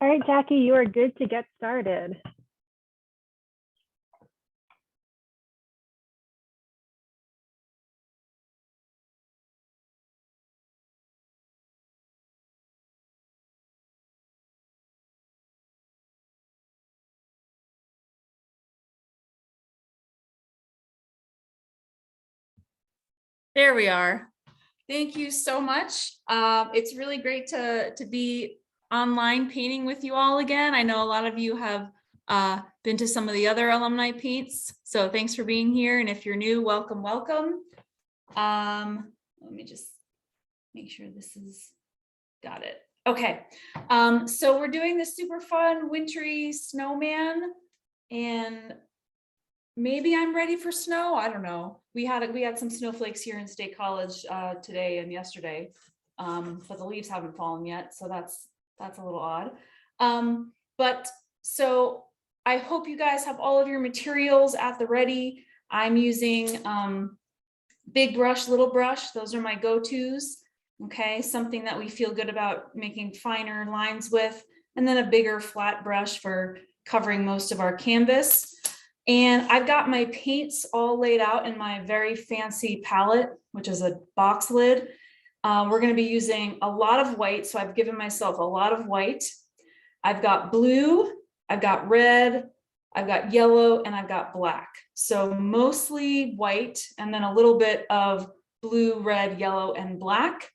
All right, Jackie, you are good to get started. There we are. Thank you so much. It's really great to be online painting with you all again. I know a lot of you have been to some of the other alumni paints, so thanks for being here. And if you're new, welcome, welcome. Let me just make sure this is got it. Okay, so we're doing this super fun wintry snowman, and maybe I'm ready for snow. I don't know. We had some snowflakes here in State College today and yesterday, but the leaves haven't fallen yet, so that's a little odd. But so I hope you guys have all of your materials at the ready. I'm using big brush, little brush. Those are my go-tos. Okay, something that we feel good about making finer lines with, and then a bigger flat brush for covering most of our canvas. And I've got my paints all laid out in my very fancy palette, which is a box lid. We're going to be using a lot of white, so I've given myself a lot of white. I've got blue, I've got red, I've got yellow, and I've got black. So mostly white, and then a little bit of blue, red, yellow, and black.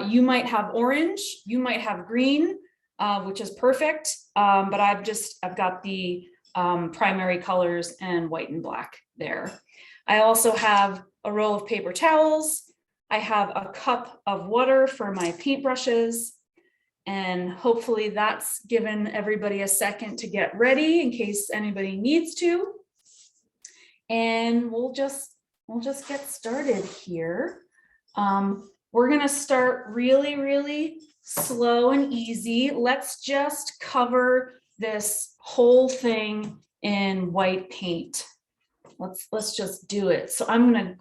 You might have orange, you might have green, which is perfect, but I've got the primary colors and white and black there. I also have a roll of paper towels. I have a cup of water for my paintbrushes, and hopefully that's given everybody a second to get ready in case anybody needs to. And we'll just get started here. We're gonna start really, really slow and easy. Let's just cover this whole thing in white paint. Let's just do it. So I'm gonna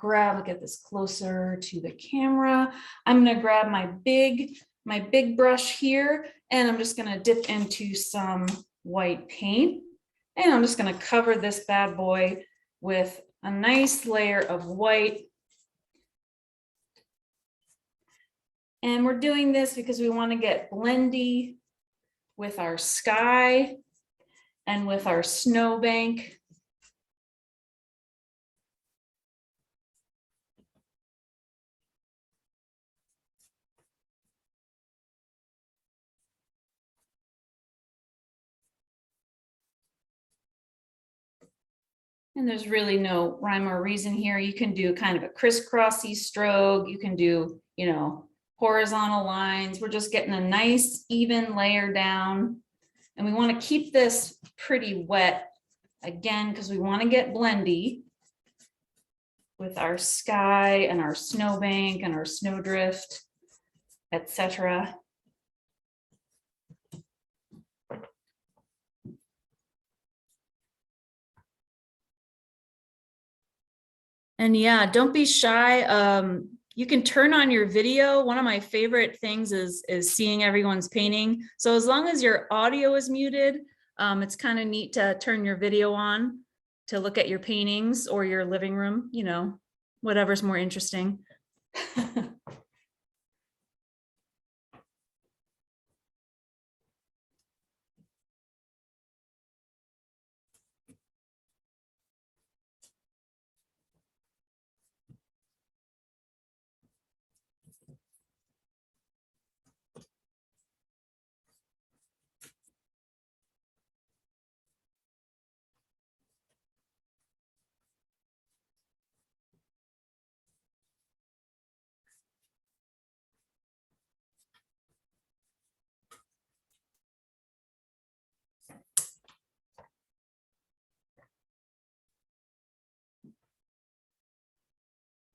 get this closer to the camera. I'm gonna grab my big brush here, and I'm just gonna dip into some white paint, and I'm just gonna cover this bad boy with a nice layer of white. And we're doing this because we want to get blendy with our sky and with our snowbank. And there's really no rhyme or reason here. You can do kind of a crisscrossy stroke. You can do, horizontal lines. We're just getting a nice even layer down. And we want to keep this pretty wet again, because we want to get blendy with our sky and our snowbank and our snowdrift, etc. And yeah, don't be shy. You can turn on your video. One of my favorite things is seeing everyone's painting. So as long as your audio is muted, it's kind of neat to turn your video on to look at your paintings or your living room, whatever's more interesting.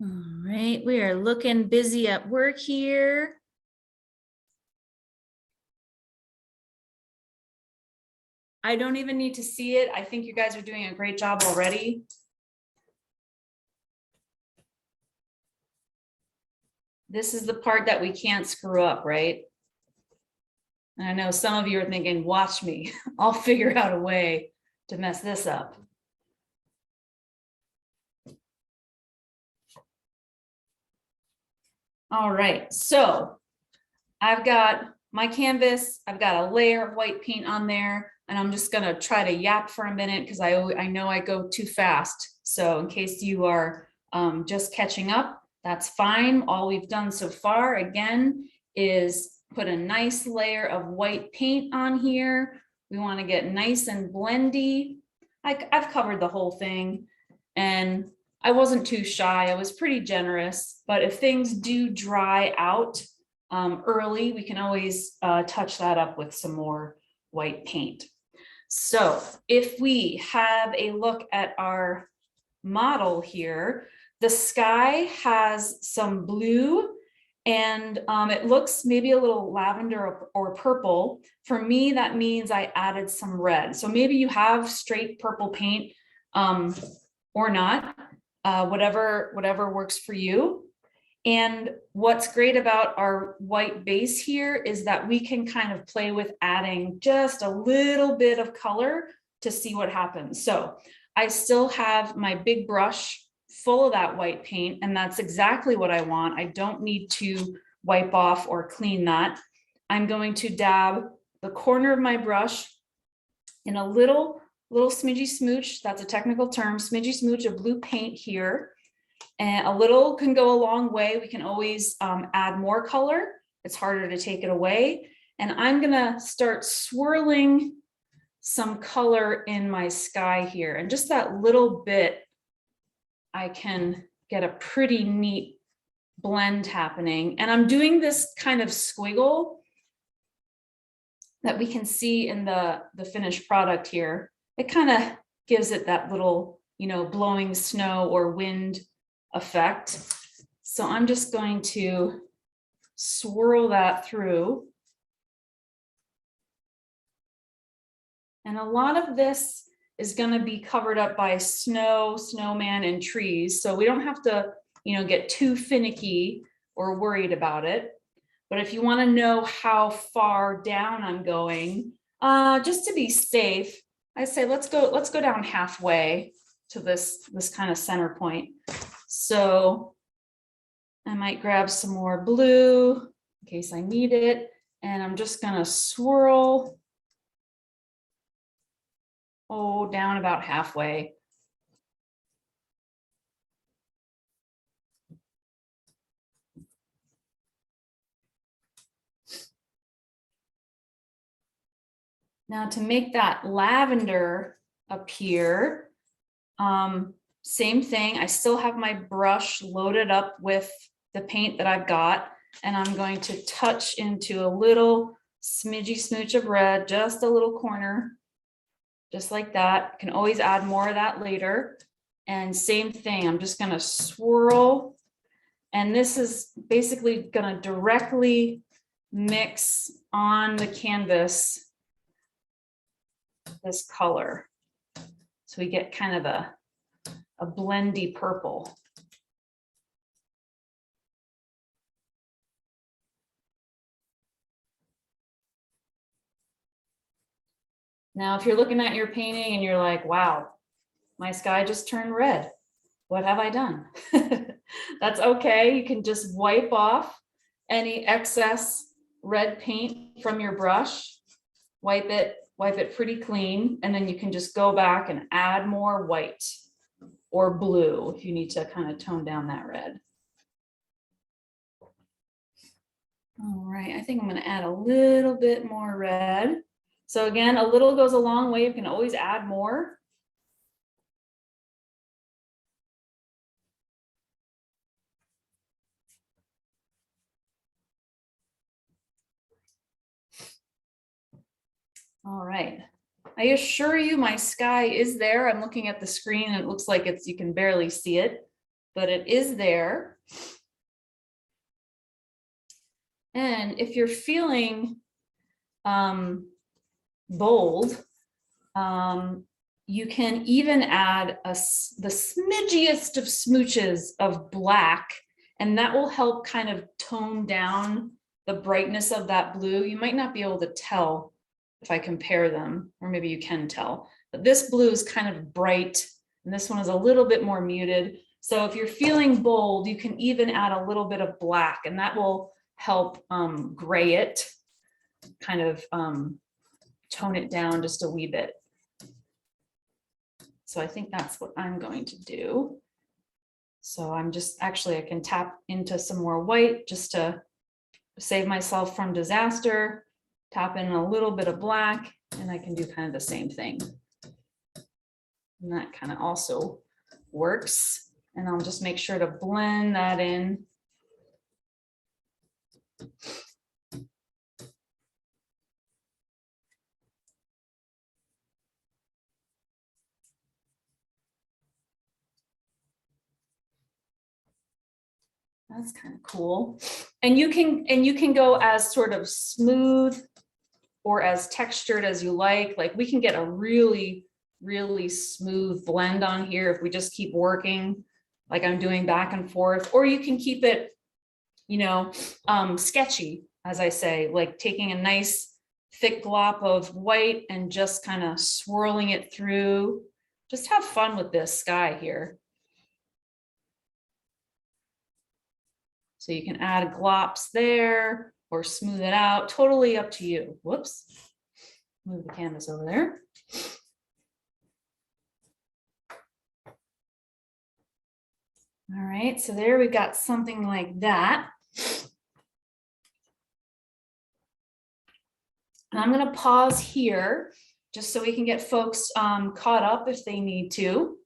All right, we are looking busy at work here. I don't even need to see it. I think you guys are doing a great job already. This is the part that we can't screw up, right? And I know some of you are thinking, watch me, I'll figure out a way to mess this up. All right, so I've got my canvas, I've got a layer of white paint on there, and I'm just gonna try to yap for a minute because I know I go too fast. So in case you are just catching up, that's fine. All we've done so far, again, is put a nice layer of white paint on here. We want to get nice and blendy. I've covered the whole thing, and I wasn't too shy. I was pretty generous, but if things do dry out early, we can always touch that up with some more white paint. So if we have a look at our model here, the sky has some blue and it looks maybe a little lavender or purple. For me, that means I added some red. So maybe you have straight purple paint or not, whatever works for you. And what's great about our white base here is that we can kind of play with adding just a little bit of color to see what happens. So I still have my big brush full of that white paint, and that's exactly what I want. I don't need to wipe off or clean that. I'm going to dab the corner of my brush in a little smidgy smooch, that's a technical term, smidgy smooch of blue paint here. And a little can go a long way. We can always add more color. It's harder to take it away. And I'm gonna start swirling some color in my sky here. And just that little bit, I can get a pretty neat blend happening. And I'm doing this kind of squiggle that we can see in the finished product here. It kind of gives it that little, blowing snow or wind effect. So I'm just going to swirl that through. And a lot of this is going to be covered up by snow, snowman, and trees. So we don't have to, get too finicky or worried about it. But if you want to know how far down I'm going, just to be safe, I say let's go down halfway to this kind of center point. So I might grab some more blue in case I need it, and I'm just gonna swirl down about halfway. Now to make that lavender appear, same thing. I still have my brush loaded up with the paint that I've got, and I'm going to touch into a little smidgy smooch of red, just a little corner, just like that. Can always add more of that later. And same thing, I'm just gonna swirl. And this is basically gonna directly mix on the canvas this color. So we get kind of a blendy purple. Now, if you're looking at your painting and you're like, wow, my sky just turned red. What have I done? That's okay. You can just wipe off any excess red paint from your brush, wipe it pretty clean, and then you can just go back and add more white or blue if you need to kind of tone down that red. All right, I think I'm going to add a little bit more red. So again, a little goes a long way. You can always add more. All right. I assure you my sky is there. I'm looking at the screen and it looks like you can barely see it, but it is there. And if you're feeling bold, you can even add the smidgiest of smooches of black, and that will help kind of tone down the brightness of that blue. You might not be able to tell if I compare them, or maybe you can tell, but this blue is kind of bright and this one is a little bit more muted. So if you're feeling bold, you can even add a little bit of black, and that will help gray it, kind of tone it down just a wee bit. So I think that's what I'm going to do. So I'm just, actually I can tap into some more white just to save myself from disaster, tap in a little bit of black, and I can do kind of the same thing. And that kind of also works. And I'll just make sure to blend that in. That's kind of cool. And you can go as sort of smooth or as textured as you like. Like we can get a really, really smooth blend on here if we just keep working like I'm doing back and forth, or you can keep it, you know, sketchy, as I say, like taking a nice thick glop of white and just kind of swirling it through. Just have fun with this sky here. So you can add glops there or smooth it out, totally up to you. Whoops, move the canvas over there. All right, so there we got something like that. And I'm gonna pause here just so we can get folks caught up if they need to.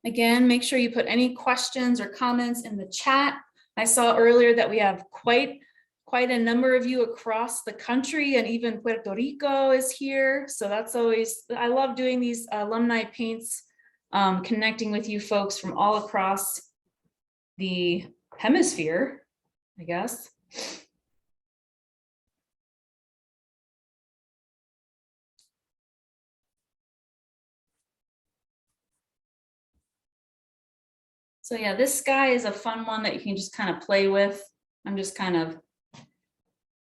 Again, make sure you put any questions or comments in the chat. I saw earlier that we have quite a number of you across the country, and even Puerto Rico is here. So that's always, I love doing these alumni paints, connecting with you folks from all across the hemisphere, I guess. So yeah, this sky is a fun one that you can just kind of play with. I'm just kind of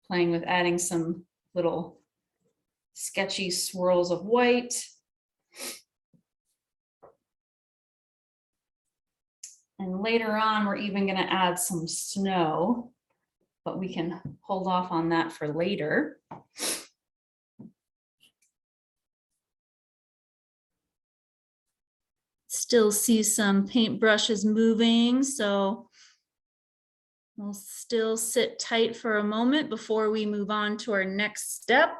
playing with adding some little sketchy swirls of white. And later on, we're even going to add some snow, but we can hold off on that for later. Still see some paintbrushes moving, so we'll still sit tight for a moment before we move on to our next step.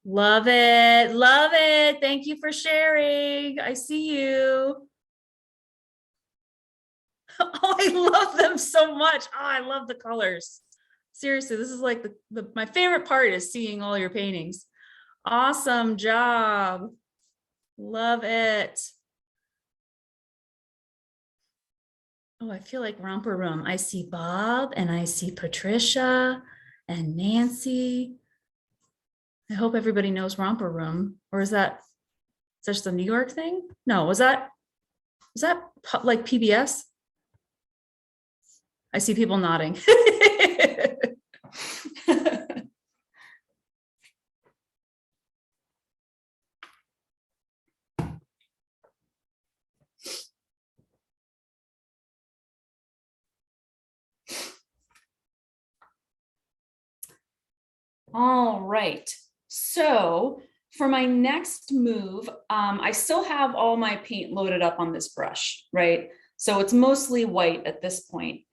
Love it, love it. Thank you for sharing. I see you. Oh, I love them so much. Oh, I love the colors. Seriously, this is like my favorite part is seeing all your paintings. Awesome job. Love it. Oh, I feel like romper room. I see Bob and I see Patricia and Nancy. I hope everybody knows romper room, or is that just a New York thing? No, was that like PBS? I see people nodding. All right, so for my next move, I still have all my paint loaded up on this brush, right? So it's mostly white at this point.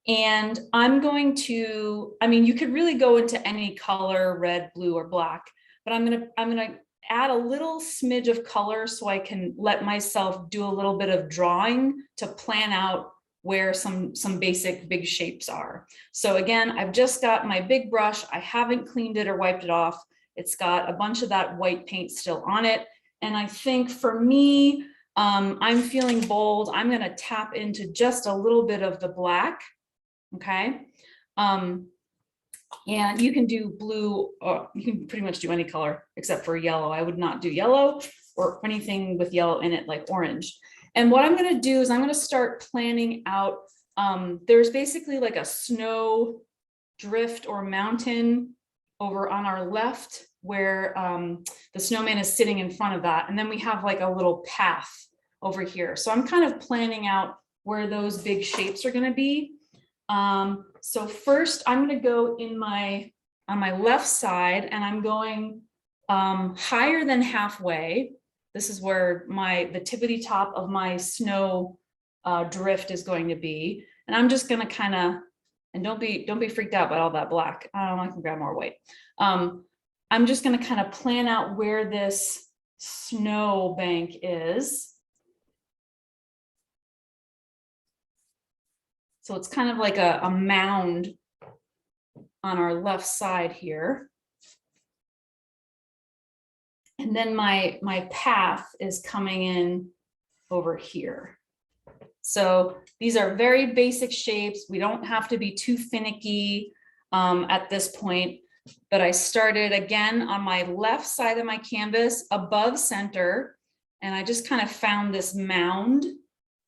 And I'm going to, I mean, you could really go into any color, red, blue, or black, but I'm gonna add a little smidge of color so I can let myself do a little bit of drawing to plan out where some basic big shapes are. So again, I've just got my big brush. I haven't cleaned it or wiped it off. It's got a bunch of that white paint still on it. And I think for me, I'm feeling bold. I'm gonna tap into just a little bit of the black, okay? And you can do blue, or you can pretty much do any color except for yellow. I would not do yellow or anything with yellow in it, like orange. And what I'm going to do is I'm going to start planning out. There's basically like a snow drift or mountain over on our left where the snowman is sitting in front of that. And then we have like a little path over here. So I'm kind of planning out where those big shapes are going to be. So first I'm going to go on my left side, and I'm going higher than halfway. This is where the tippity top of my snow drift is going to be. And I'm just going to kind of, and don't be freaked out by all that black. I can grab more white. I'm just going to kind of plan out where this snow bank is. So it's kind of like a mound on our left side here. And then my path is coming in over here. So these are very basic shapes. We don't have to be too finicky at this point, but I started again on my left side of my canvas above center, and I just kind of found this mound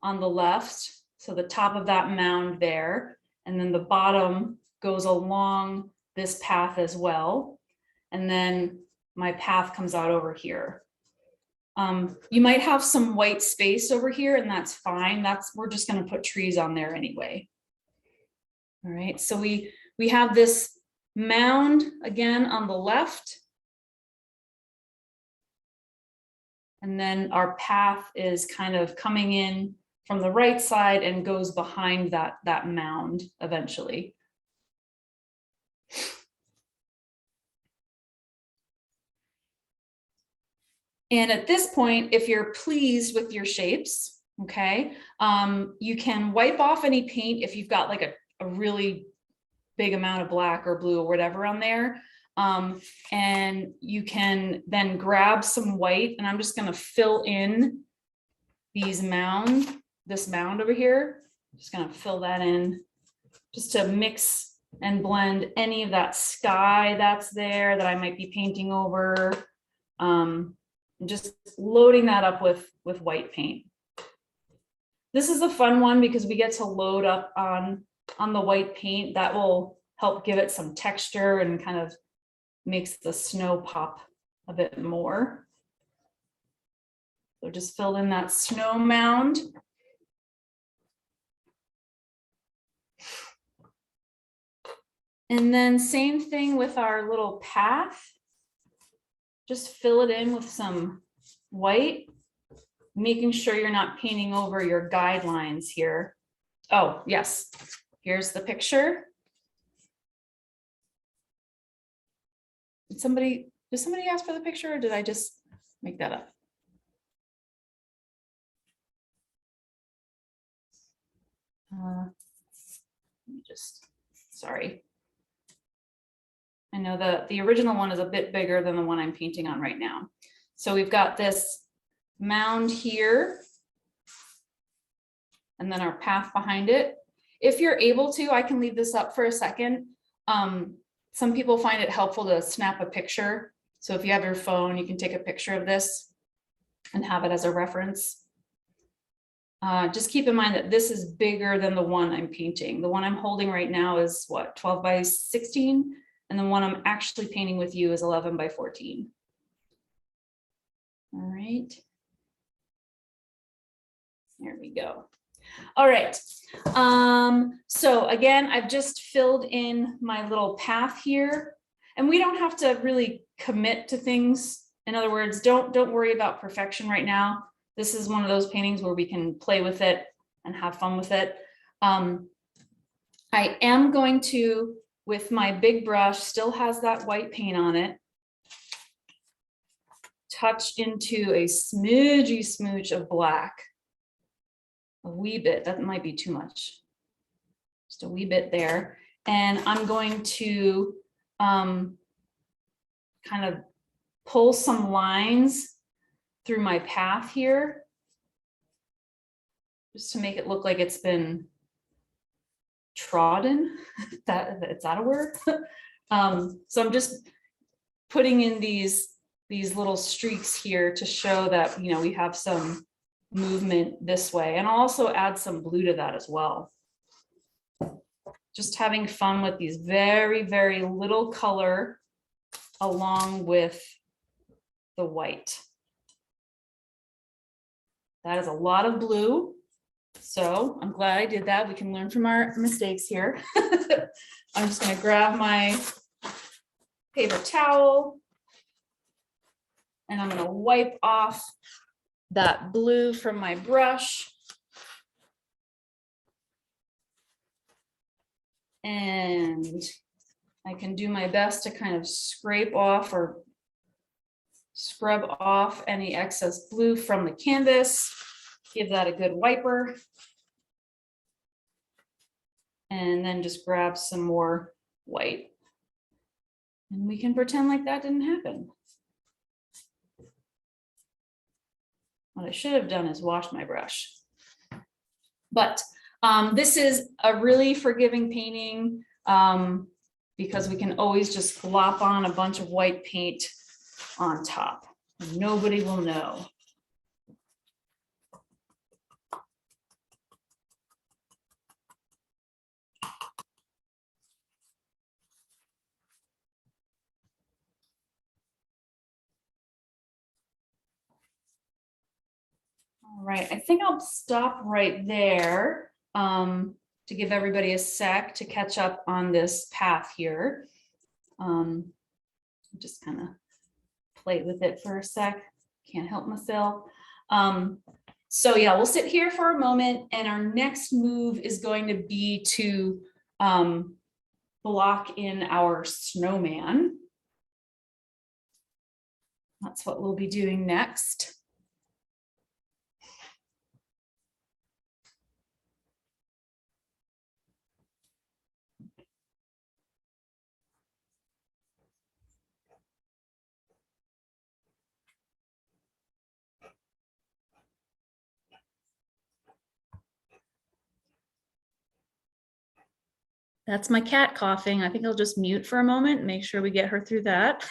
on the left. So the top of that mound there, and then the bottom goes along this path as well. And then my path comes out over here. You might have some white space over here, and that's fine. We're just going to put trees on there anyway. All right, so we have this mound again on the left. And then our path is kind of coming in from the right side and goes behind that mound eventually. And at this point, if you're pleased with your shapes, okay, you can wipe off any paint if you've got like a really big amount of black or blue or whatever on there. And you can then grab some white, and I'm just going to fill in this mound over here. Just going to fill that in just to mix and blend any of that sky that's there that I might be painting over. Just loading that up with white paint. This is a fun one because we get to load up on the white paint. That will help give it some texture and kind of makes the snow pop a bit more. So just filled in that snow mound. And then same thing with our little path. Just fill it in with some white, making sure you're not painting over your guidelines here. Oh, yes, here's the picture. Did somebody ask for the picture, or did I just make that up? Sorry. I know the original one is a bit bigger than the one I'm painting on right now. So we've got this mound here, and then our path behind it. If you're able to, I can leave this up for a second. Some people find it helpful to snap a picture. So if you have your phone, you can take a picture of this and have it as a reference. Just keep in mind that this is bigger than the one I'm painting. The one I'm holding right now is what, 12 by 16? And the one I'm actually painting with you is 11 by 14. All right. There we go. All right. So again, I've just filled in my little path here, and we don't have to really commit to things. In other words, don't worry about perfection right now. This is one of those paintings where we can play with it and have fun with it. I am going to, with my big brush, still has that white paint on it, touch into a smidgy smooch of black. A wee bit, that might be too much. Just a wee bit there. And I'm going to kind of pull some lines through my path here, just to make it look like it's been trodden. Is that a word? So I'm just putting in these little streaks here to show that, you know, we have some movement this way. And I'll also add some blue to that as well. Just having fun with these very, very little color along with the white. That is a lot of blue. So I'm glad I did that. We can learn from our mistakes here. I'm just going to grab my paper towel and I'm going to wipe off that blue from my brush. And I can do my best to kind of scrape off or scrub off any excess blue from the canvas. Give that a good wiper. And then just grab some more white. And we can pretend like that didn't happen. What I should have done is wash my brush. But this is a really forgiving painting because we can always just glop on a bunch of white paint on top. Nobody will know. All right, I think I'll stop right there to give everybody a sec to catch up on this path here. Just kind of play with it for a sec. Can't help myself. So yeah, we'll sit here for a moment and our next move is going to be to block in our snowman. That's what we'll be doing next. That's my cat coughing. I think I'll just mute for a moment, make sure we get her through that.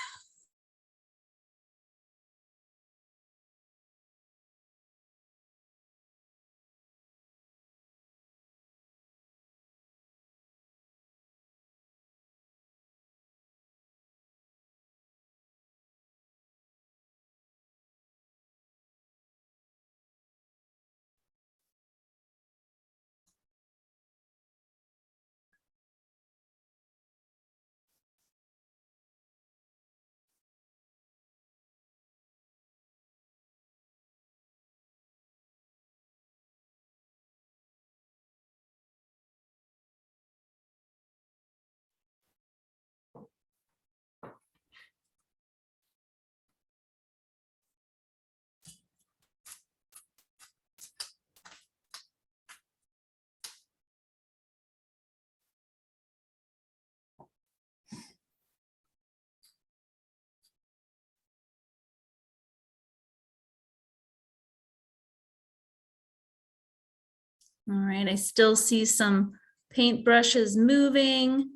All right, I still see some paintbrushes moving,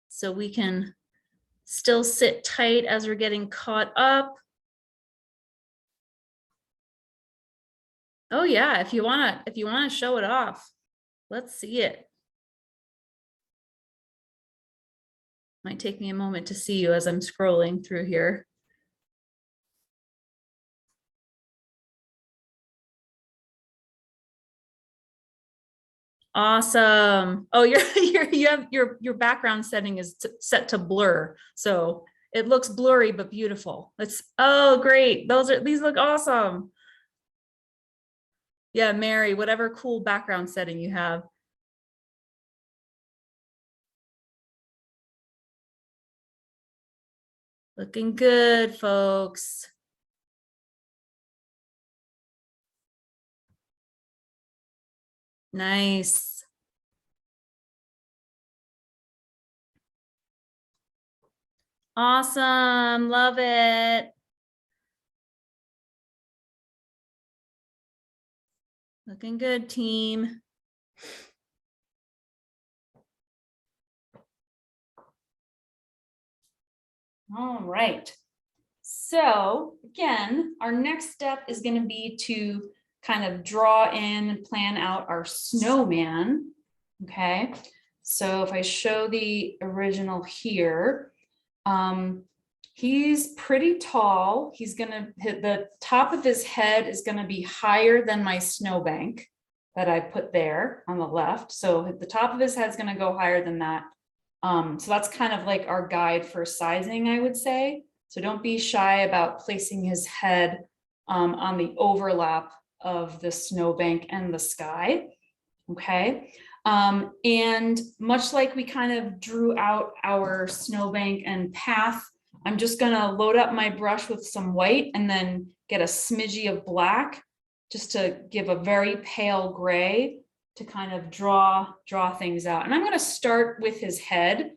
so we can still sit tight as we're getting caught up. Oh yeah, if you wanna show it off, let's see it. Might take me a moment to see you as I'm scrolling through here. Awesome. Oh, your background setting is set to blur, so it looks blurry but beautiful. Oh great. These look awesome. Yeah, Mary, whatever cool background setting you have. Looking good, folks. Nice. Awesome. Love it. Looking good, team. All right. So again, our next step is going to be to kind of draw in and plan out our snowman. Okay. So if I show the original here, he's pretty tall. He's going to hit the top of his head is going to be higher than my snowbank that I put there on the left. So the top of his head is going to go higher than that. So that's kind of like our guide for sizing, I would say. So don't be shy about placing his head on the overlap of the snowbank and the sky. Okay. And much like we kind of drew out our snowbank and path, I'm just going to load up my brush with some white and then get a smidgy of black just to give a very pale gray to kind of draw things out. And I'm going to start with his head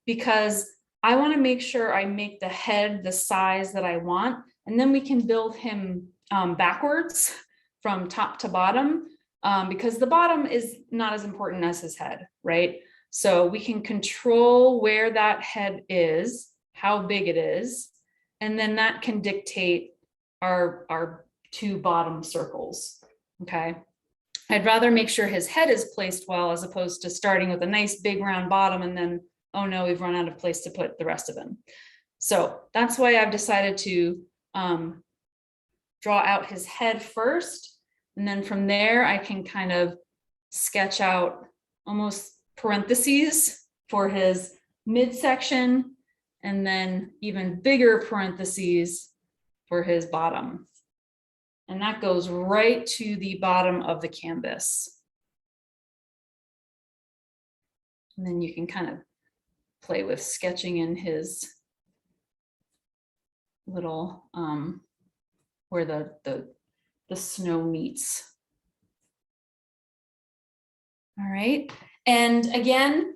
because I want to make sure I make the head the size that I want, and then we can build him backwards from top to bottom because the bottom is not as important as his head, right? So we can control where that head is, how big it is, and then that can dictate our two bottom circles, okay? I'd rather make sure his head is placed well as opposed to starting with a nice big round bottom and then, oh no, we've run out of place to put the rest of him. So that's why I've decided to draw out his head first. And then from there, I can kind of sketch out almost parentheses for his midsection and then even bigger parentheses for his bottom. And that goes right to the bottom of the canvas. And then you can kind of play with sketching in his little, where the snow meets. All right. And again,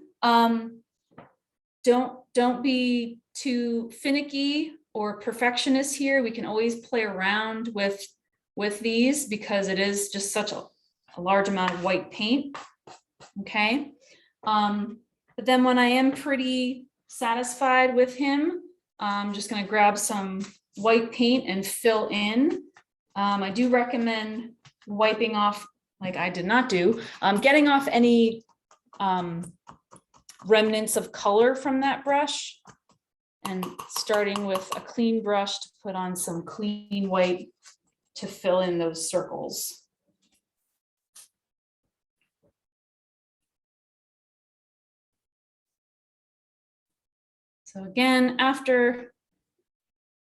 don't be too finicky or perfectionist here. We can always play around with these because it is just such a large amount of white paint. Okay. But then when I am pretty satisfied with him, I'm just going to grab some white paint and fill in. I do recommend wiping off, like I did not do, getting off any remnants of color from that brush and starting with a clean brush to put on some clean white to fill in those circles. So again, after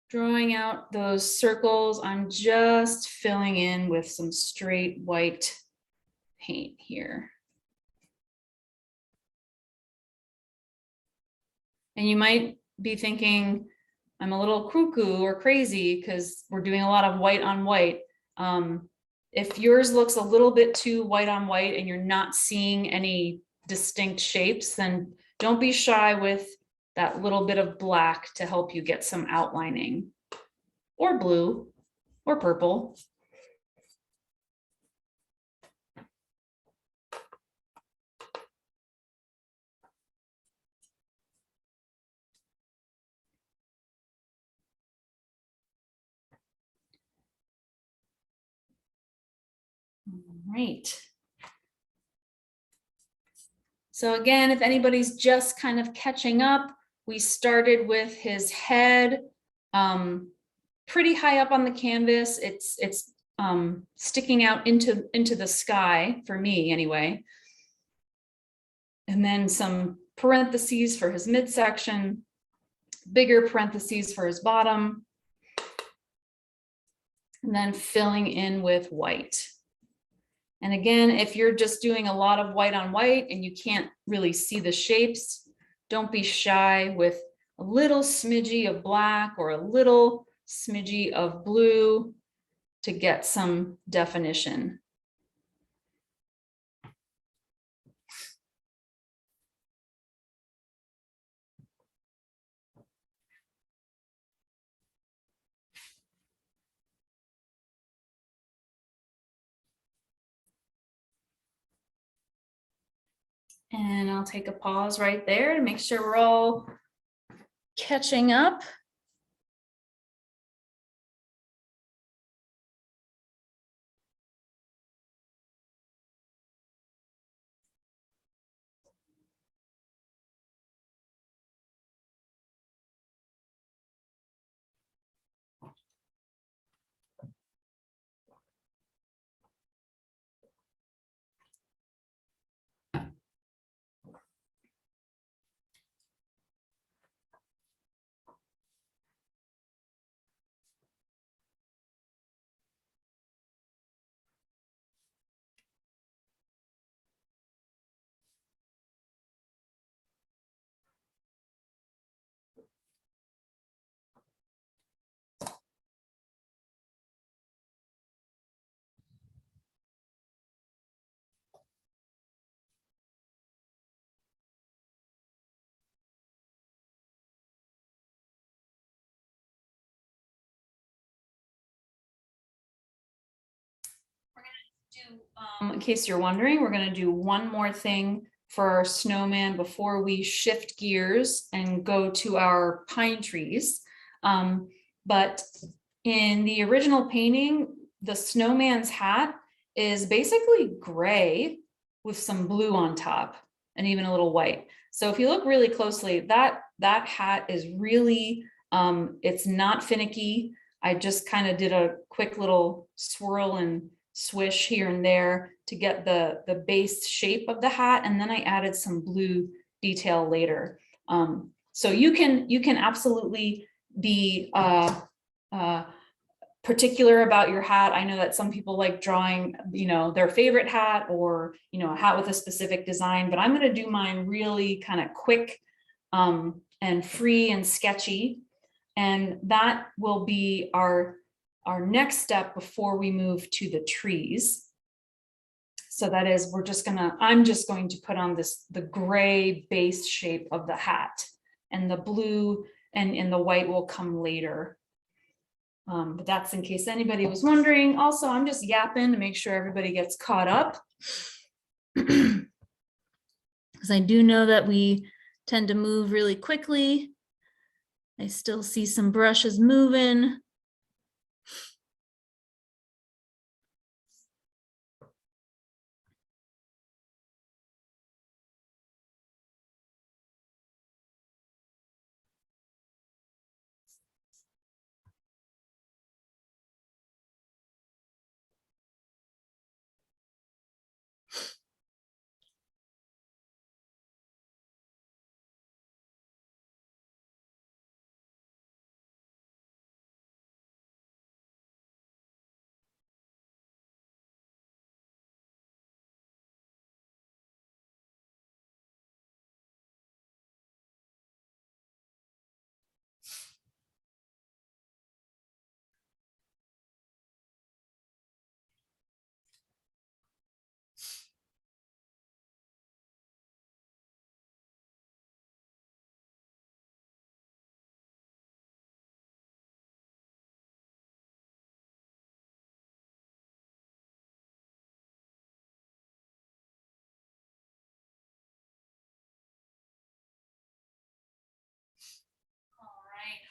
drawing out those circles, I'm just filling in with some straight white paint here. And you might be thinking, I'm a little cuckoo or crazy because we're doing a lot of white on white. If yours looks a little bit too white on white and you're not seeing any distinct shapes, then don't be shy with that little bit of black to help you get some outlining, or blue or purple. All right. So again, if anybody's just kind of catching up, we started with his head pretty high up on the canvas. It's sticking out into the sky for me anyway. And then some parentheses for his midsection, bigger parentheses for his bottom, and then filling in with white. And again, if you're just doing a lot of white on white and you can't really see the shapes, don't be shy with a little smidgy of black or a little smidgy of blue to get some definition. And I'll take a pause right there to make sure we're all catching up. In case you're wondering, we're going to do one more thing for our snowman before we shift gears and go to our pine trees. But in the original painting, the snowman's hat is basically gray with some blue on top and even a little white. So if you look really closely, that hat is really, it's not finicky. I just kind of did a quick little swirl and swish here and there to get the base shape of the hat, and then I added some blue detail later. So you can absolutely be particular about your hat. I know that some people like drawing, their favorite hat, or a hat with a specific design, but I'm going to do mine really kind of quick and free and sketchy, and that will be our next step before we move to the trees. So that is, I'm just going to put on the gray base shape of the hat, and the blue and the white will come later. But that's in case anybody was wondering. Also, I'm just yapping to make sure everybody gets caught up, because I do know that we tend to move really quickly. I still see some brushes moving.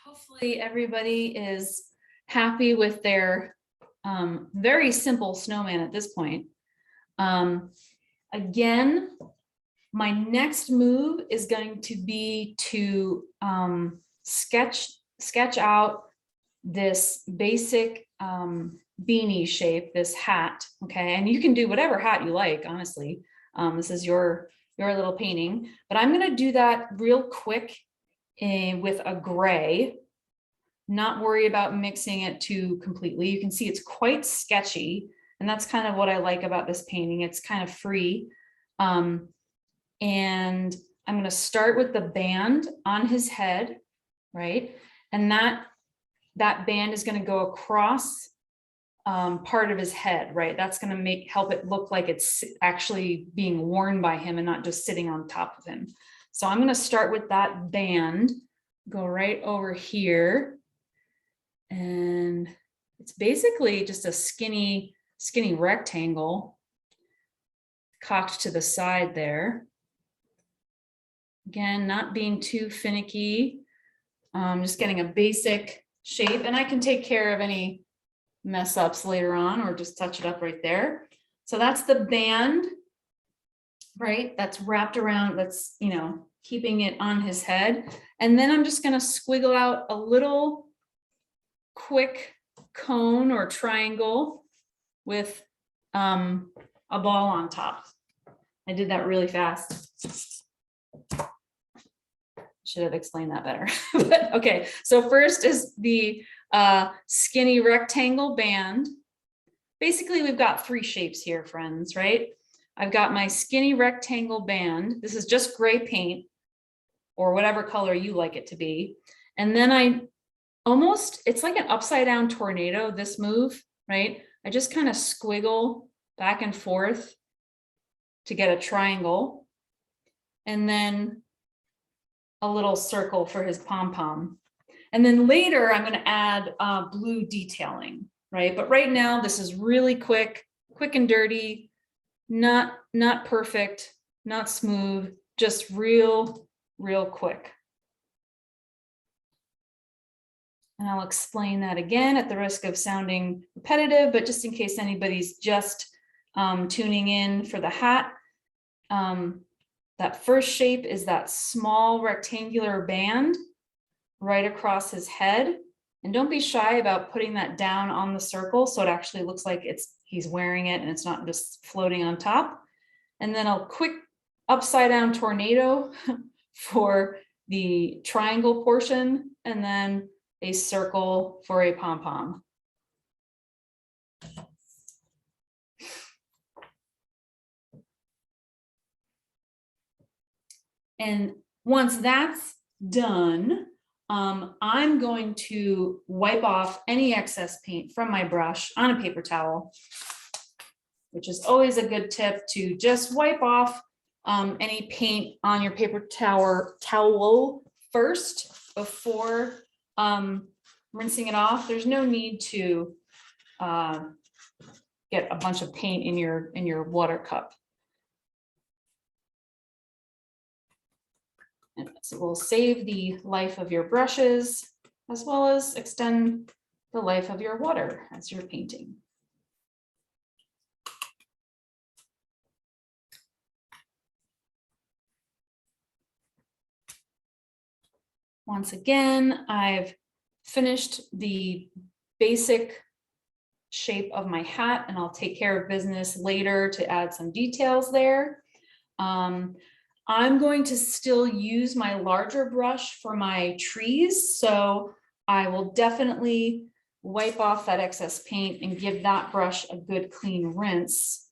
Hopefully everybody is happy with their very simple snowman at this point. Again, my next move is going to be to sketch out this basic beanie shape, this hat. Okay, and you can do whatever hat you like, honestly. This is your little painting, but I'm going to do that real quick with a gray. Not worry about mixing it too completely. You can see it's quite sketchy, and that's kind of what I like about this painting. It's kind of free. And I'm going to start with the band on his head, right? And that band is going to go across part of his head, right? That's going to help it look like it's actually being worn by him and not just sitting on top of him. So I'm going to start with that band, go right over here. And it's basically just a skinny rectangle cocked to the side there. Again, not being too finicky, Just getting a basic shape, and I can take care of any mess ups later on or just touch it up right there. So that's the band, right? That's wrapped around, that's, you know, keeping it on his head. And then I'm just going to squiggle out a little quick cone or triangle with a ball on top. I did that really fast. Should have explained that better. But, okay, so first is the skinny rectangle band. Basically, we've got three shapes here, friends, right? I've got my skinny rectangle band. This is just gray paint or whatever color you like it to be. And then it's like an upside down tornado, this move, right? I just kind of squiggle back and forth to get a triangle. And then a little circle for his pom-pom. And then later I'm going to add blue detailing, right? But right now this is really quick and dirty, not perfect, not smooth, just real quick. And I'll explain that again at the risk of sounding repetitive, but just in case anybody's just tuning in for the hat. That first shape is that small rectangular band right across his head. And don't be shy about putting that down on the circle so it actually looks like he's wearing it and it's not just floating on top. And then a quick upside down tornado for the triangle portion, and then a circle for a pom-pom. And once that's done, I'm going to wipe off any excess paint from my brush on a paper towel, which is always a good tip, to just wipe off any paint on your paper towel first before rinsing it off. There's no need to get a bunch of paint in your water cup. And so it will save the life of your brushes as well as extend the life of your water as you're painting. Once again, I've finished the basic shape of my hat, and I'll take care of business later to add some details there. I'm going to still use my larger brush for my trees, so I will definitely wipe off that excess paint and give that brush a good clean rinse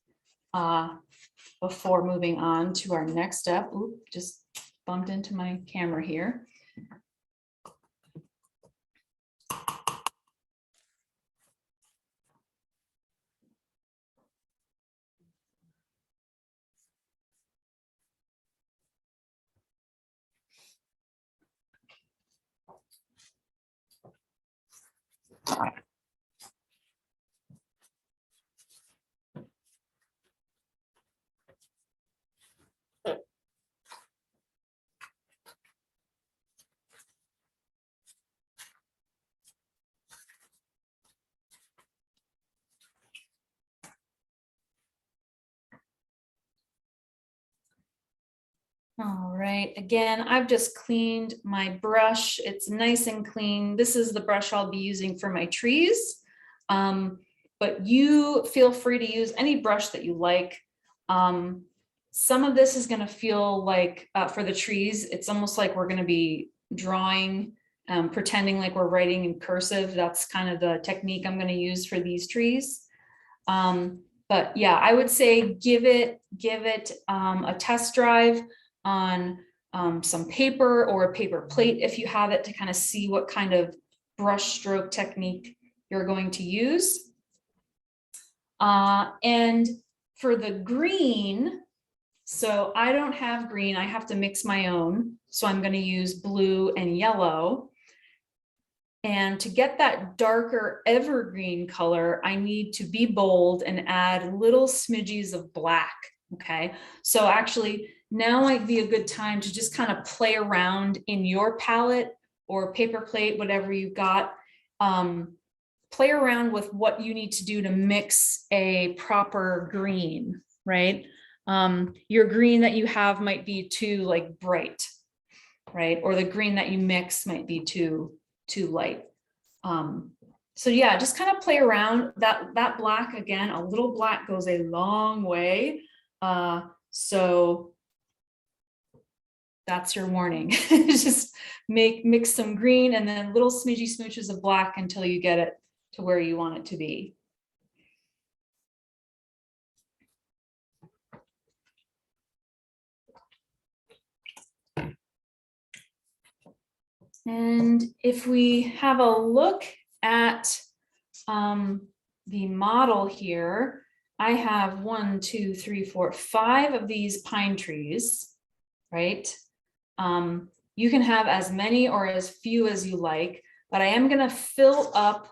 before moving on to our next step. Oop, just bumped into my camera here. All right, again, I've just cleaned my brush. It's nice and clean. This is the brush I'll be using for my trees. But you feel free to use any brush that you like. Some of this is going to feel like for the trees, it's almost like we're going to be drawing, pretending like we're writing in cursive. That's kind of the technique I'm going to use for these trees. But yeah, I would say give it a test drive on some paper or a paper plate if you have it, to kind of see what kind of brush stroke technique you're going to use. And for the green, so I don't have green, I have to mix my own. So I'm going to use blue and yellow. And to get that darker evergreen color, I need to be bold and add little smidges of black. Okay, so actually now might be a good time to just kind of play around in your palette or paper plate, whatever you've got. Play around with what you need to do to mix a proper green, right? Your green that you have might be too like bright, right? Or the green that you mix might be too light. So yeah, just kind of play around. That black, again, a little black goes a long way. So that's your warning. Just mix some green and then little smidgy smooches of black until you get it to where you want it to be. And if we have a look at the model here, I have 1, 2, 3, 4, 5 of these pine trees, right? You can have as many or as few as you like, but I am going to fill up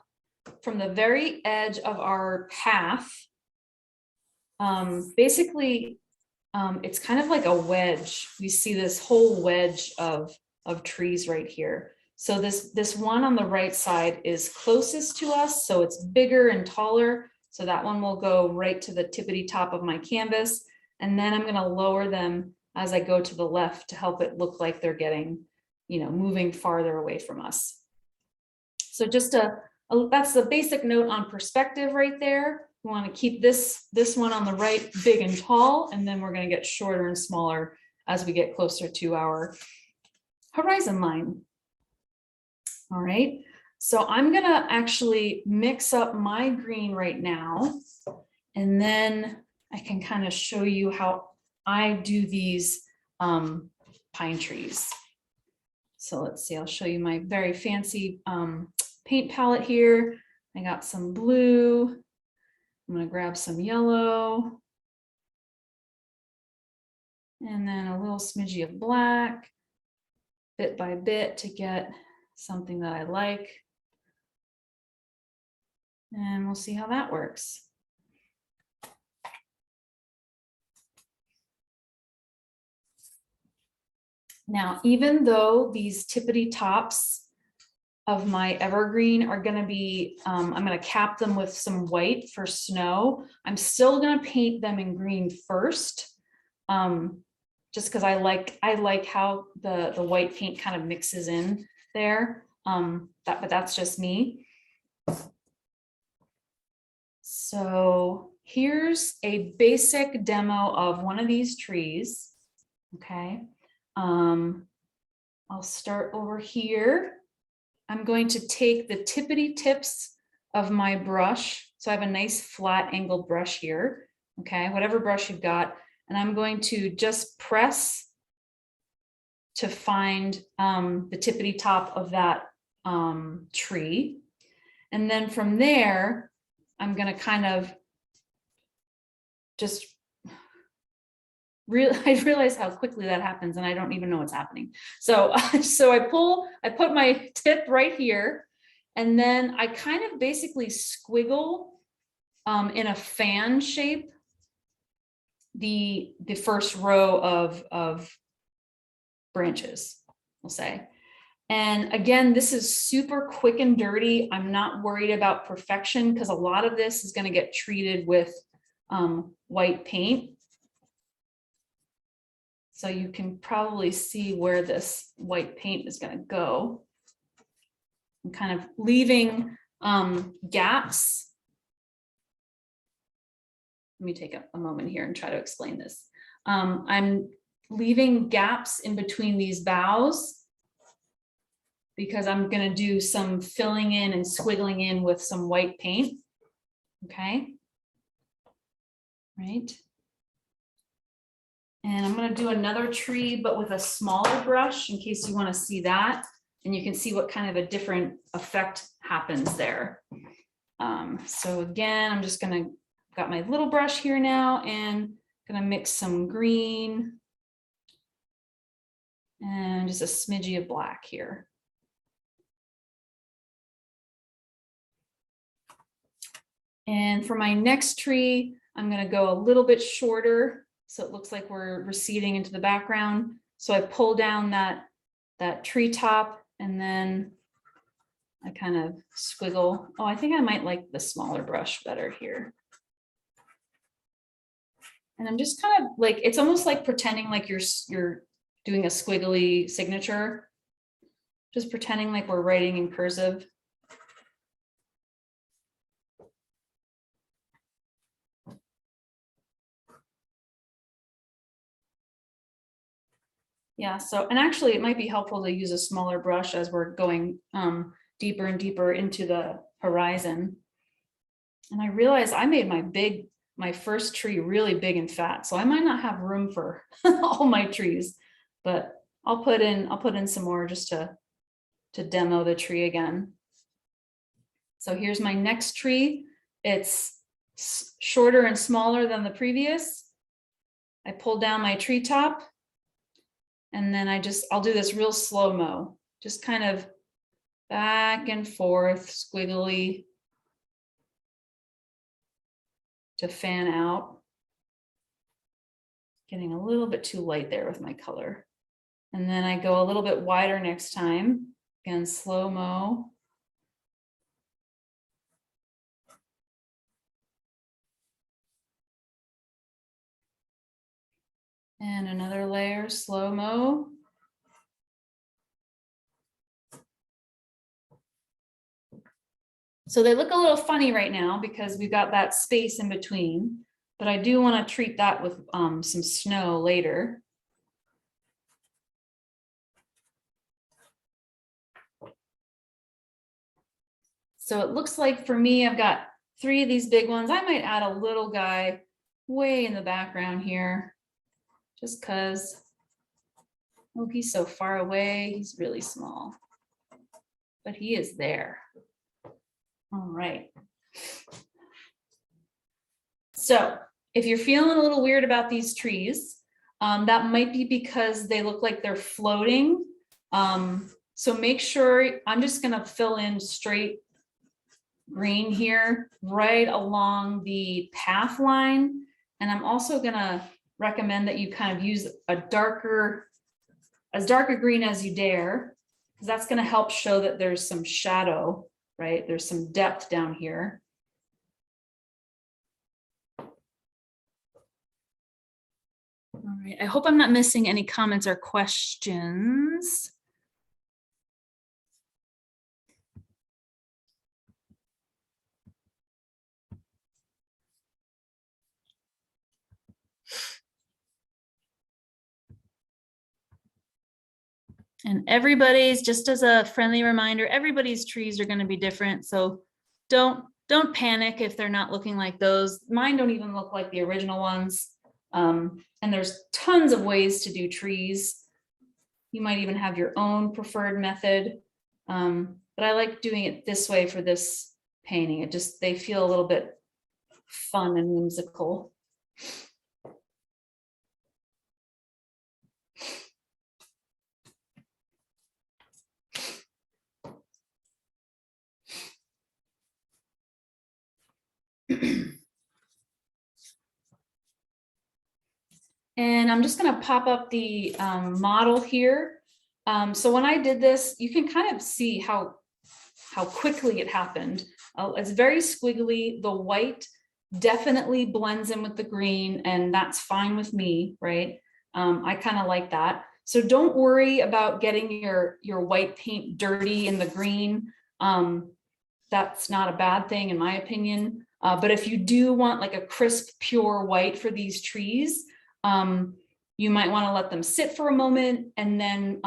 from the very edge of our path. Basically, it's kind of like a wedge. We see this whole wedge of trees right here. So this one on the right side is closest to us, so it's bigger and taller. So that one will go right to the tippity top of my canvas. And then I'm going to lower them as I go to the left to help it look like they're getting, moving farther away from us. So just that's the basic note on perspective right there. We want to keep this one on the right big and tall, and then we're going to get shorter and smaller as we get closer to our horizon line. All right, so I'm going to actually mix up my green right now, and then I can kind of show you how I do these pine trees. So let's see, I'll show you my very fancy paint palette here. I got some blue. I'm going to grab some yellow. And then a little smidgy of black, bit by bit, to get something that I like. And we'll see how that works. Now, even though these tippity tops of my evergreen are going to be, I'm going to cap them with some white for snow, I'm still going to paint them in green first, just because I like how the white paint kind of mixes in there. But that's just me. So here's a basic demo of one of these trees. Okay. I'll start over here. I'm going to take the tippity tips of my brush. So I have a nice flat angled brush here. Okay, whatever brush you've got. And I'm going to just press to find the tippity top of that tree. And then from there, I'm going to kind of just I realize how quickly that happens, and I don't even know what's happening. So I put my tip right here, and then I kind of basically squiggle in a fan shape the first row of branches, we'll say. And again, this is super quick and dirty. I'm not worried about perfection because a lot of this is going to get treated with white paint. So you can probably see where this white paint is going to go. I'm kind of leaving gaps. Let me take a moment here and try to explain this. I'm leaving gaps in between these boughs because I'm going to do some filling in and squiggling in with some white paint. Okay. Right. And I'm going to do another tree, but with a smaller brush in case you want to see that. And you can see what kind of a different effect happens there. So again, I'm just going to, got my little brush here now and going to mix some green and just a smidgy of black here. And for my next tree, I'm going to go a little bit shorter. So it looks like we're receding into the background. So I pull down that tree top And then I kind of squiggle. Oh, I think I might like the smaller brush better here. And I'm just kind of like, it's almost like pretending like you're doing a squiggly signature. Just pretending like we're writing in cursive. Yeah, so, and actually it might be helpful to use a smaller brush as we're going deeper and deeper into the horizon. And I realized I made my first tree really big and fat, so I might not have room for all my trees, but I'll put in some more just to demo the tree again. So here's my next tree. It's shorter and smaller than the previous. I pulled down my treetop. And then I'll do this real slow-mo, just kind of back and forth, squiggly to fan out. Getting a little bit too light there with my color. And then I go a little bit wider next time, again, slow-mo. And another layer, slow-mo. So they look a little funny right now because we've got that space in between, but I do want to treat that with some snow later. So it looks like for me, I've got 3 of these big ones. I might add a little guy way in the background here. Just because, oh, he's so far away, he's really small, but he is there. All right. So if you're feeling a little weird about these trees, that might be because they look like they're floating. So make sure, I'm just gonna fill in straight green here, right along the path line. And I'm also gonna recommend that you kind of use as dark a green as you dare, because that's going to help show that there's some shadow, right? There's some depth down here. All right, I hope I'm not missing any comments or questions. And everybody's, just as a friendly reminder, everybody's trees are going to be different. So don't panic if they're not looking like those. Mine don't even look like the original ones. And there's tons of ways to do trees. You might even have your own preferred method. But I like doing it this way for this painting. They feel a little bit fun and whimsical. And I'm just going to pop up the model here. So when I did this, you can kind of see how quickly it happened. It's very squiggly. The white definitely blends in with the green, and that's fine with me, right? I kind of like that. So don't worry about getting your white paint dirty in the green. That's not a bad thing in my opinion. But if you do want like a crisp, pure white for these trees, you might want to let them sit for a moment and then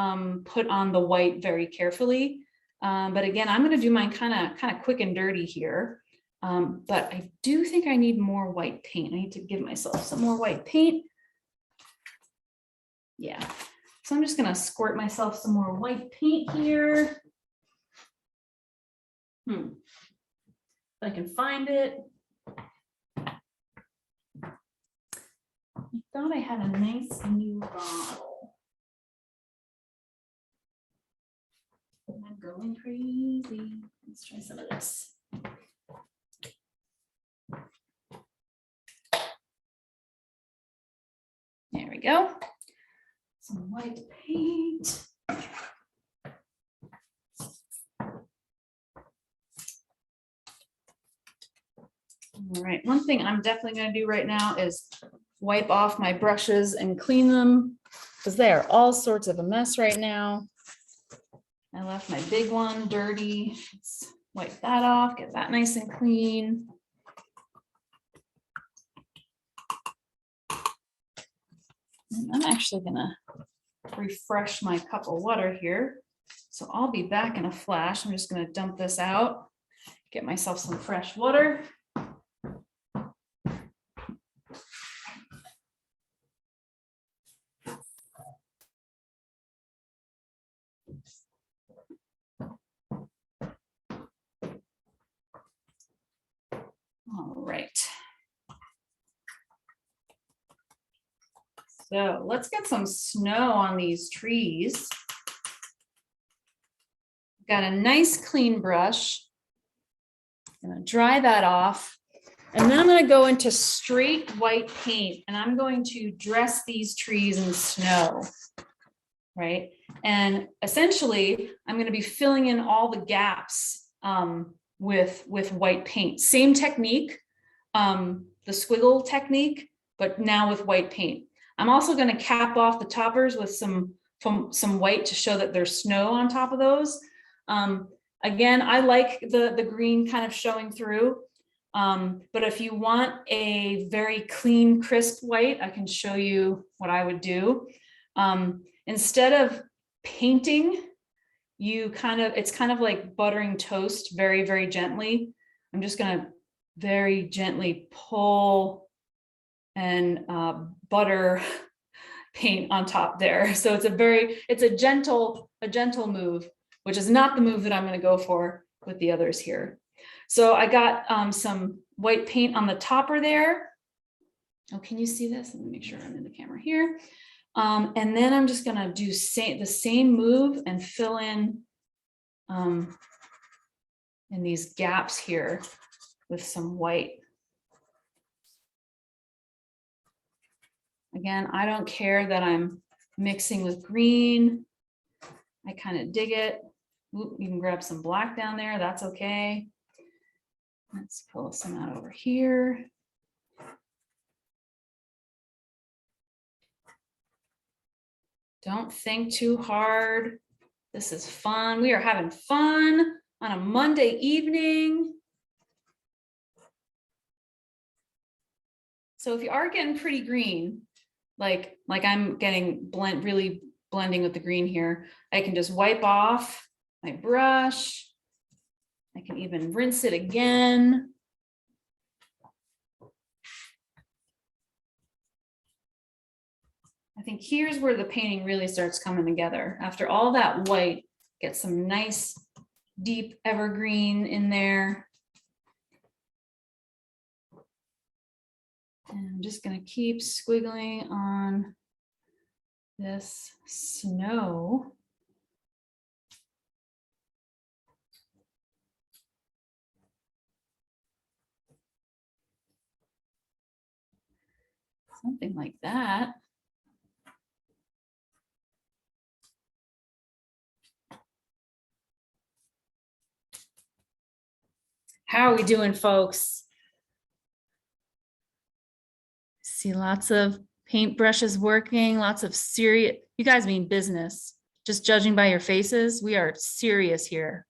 put on the white very carefully. But again, I'm going to do mine kind of quick and dirty here. But I do think I need more white paint. I need to give myself some more white paint. Yeah, so I'm just going to squirt myself some more white paint here. If I can find it. I thought I had a nice new bottle. I'm going crazy. Let's try some of this. There we go. Some white paint. All right, one thing I'm definitely gonna do right now is wipe off my brushes and clean them because they are all sorts of a mess right now. I left my big one dirty. Let's wipe that off, get that nice and clean. And I'm actually gonna refresh my cup of water here. So I'll be back in a flash. I'm just gonna dump this out, get myself some fresh water. All right. So let's get some snow on these trees. Got a nice clean brush. I'm gonna dry that off. And then I'm gonna go into straight white paint and I'm going to dress these trees in snow, right? And essentially, I'm gonna be filling in all the gaps with white paint. Same technique, the squiggle technique, but now with white paint. I'm also gonna cap off the toppers with some white to show that there's snow on top of those. Again, I like the green kind of showing through, but if you want a very clean, crisp white, I can show you what I would do. Instead of painting, it's kind of like buttering toast very, very gently. I'm just gonna very gently pull and butter paint on top there. So it's a gentle move, which is not the move that I'm going to go for with the others here. So I got some white paint on the topper there. Oh, can you see this? Let me make sure I'm in the camera here. And then I'm just going to do the same move and fill in these gaps here with some white. Again, I don't care that I'm mixing with green. I kind of dig it. Ooh, you can grab some black down there. That's okay. Let's pull some out over here. Don't think too hard. This is fun. We are having fun on a Monday evening. So if you are getting pretty green, like I'm getting really blending with the green here, I can just wipe off my brush. I can even rinse it again. I think here's where the painting really starts coming together. After all that white, get some nice deep evergreen in there. And I'm just going to keep squiggling on this snow. Something like that. How are we doing, folks? See lots of paintbrushes working, lots of serious, you guys mean business. Just judging by your faces, we are serious here.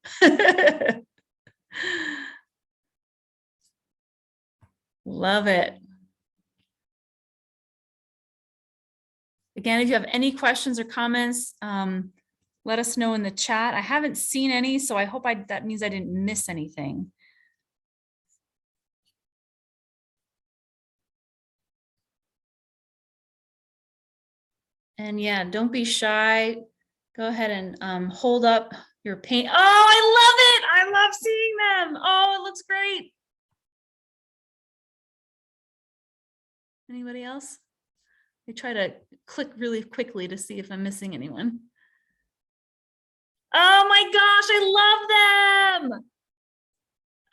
Love it. Again, if you have any questions or comments, let us know in the chat. I haven't seen any, so I hope that means I didn't miss anything. And yeah, don't be shy. Go ahead and hold up your paint. Oh, I love it. I love seeing them. Oh, it looks great. Anybody else? I try to click really quickly to see if I'm missing anyone. Oh my gosh, I love them.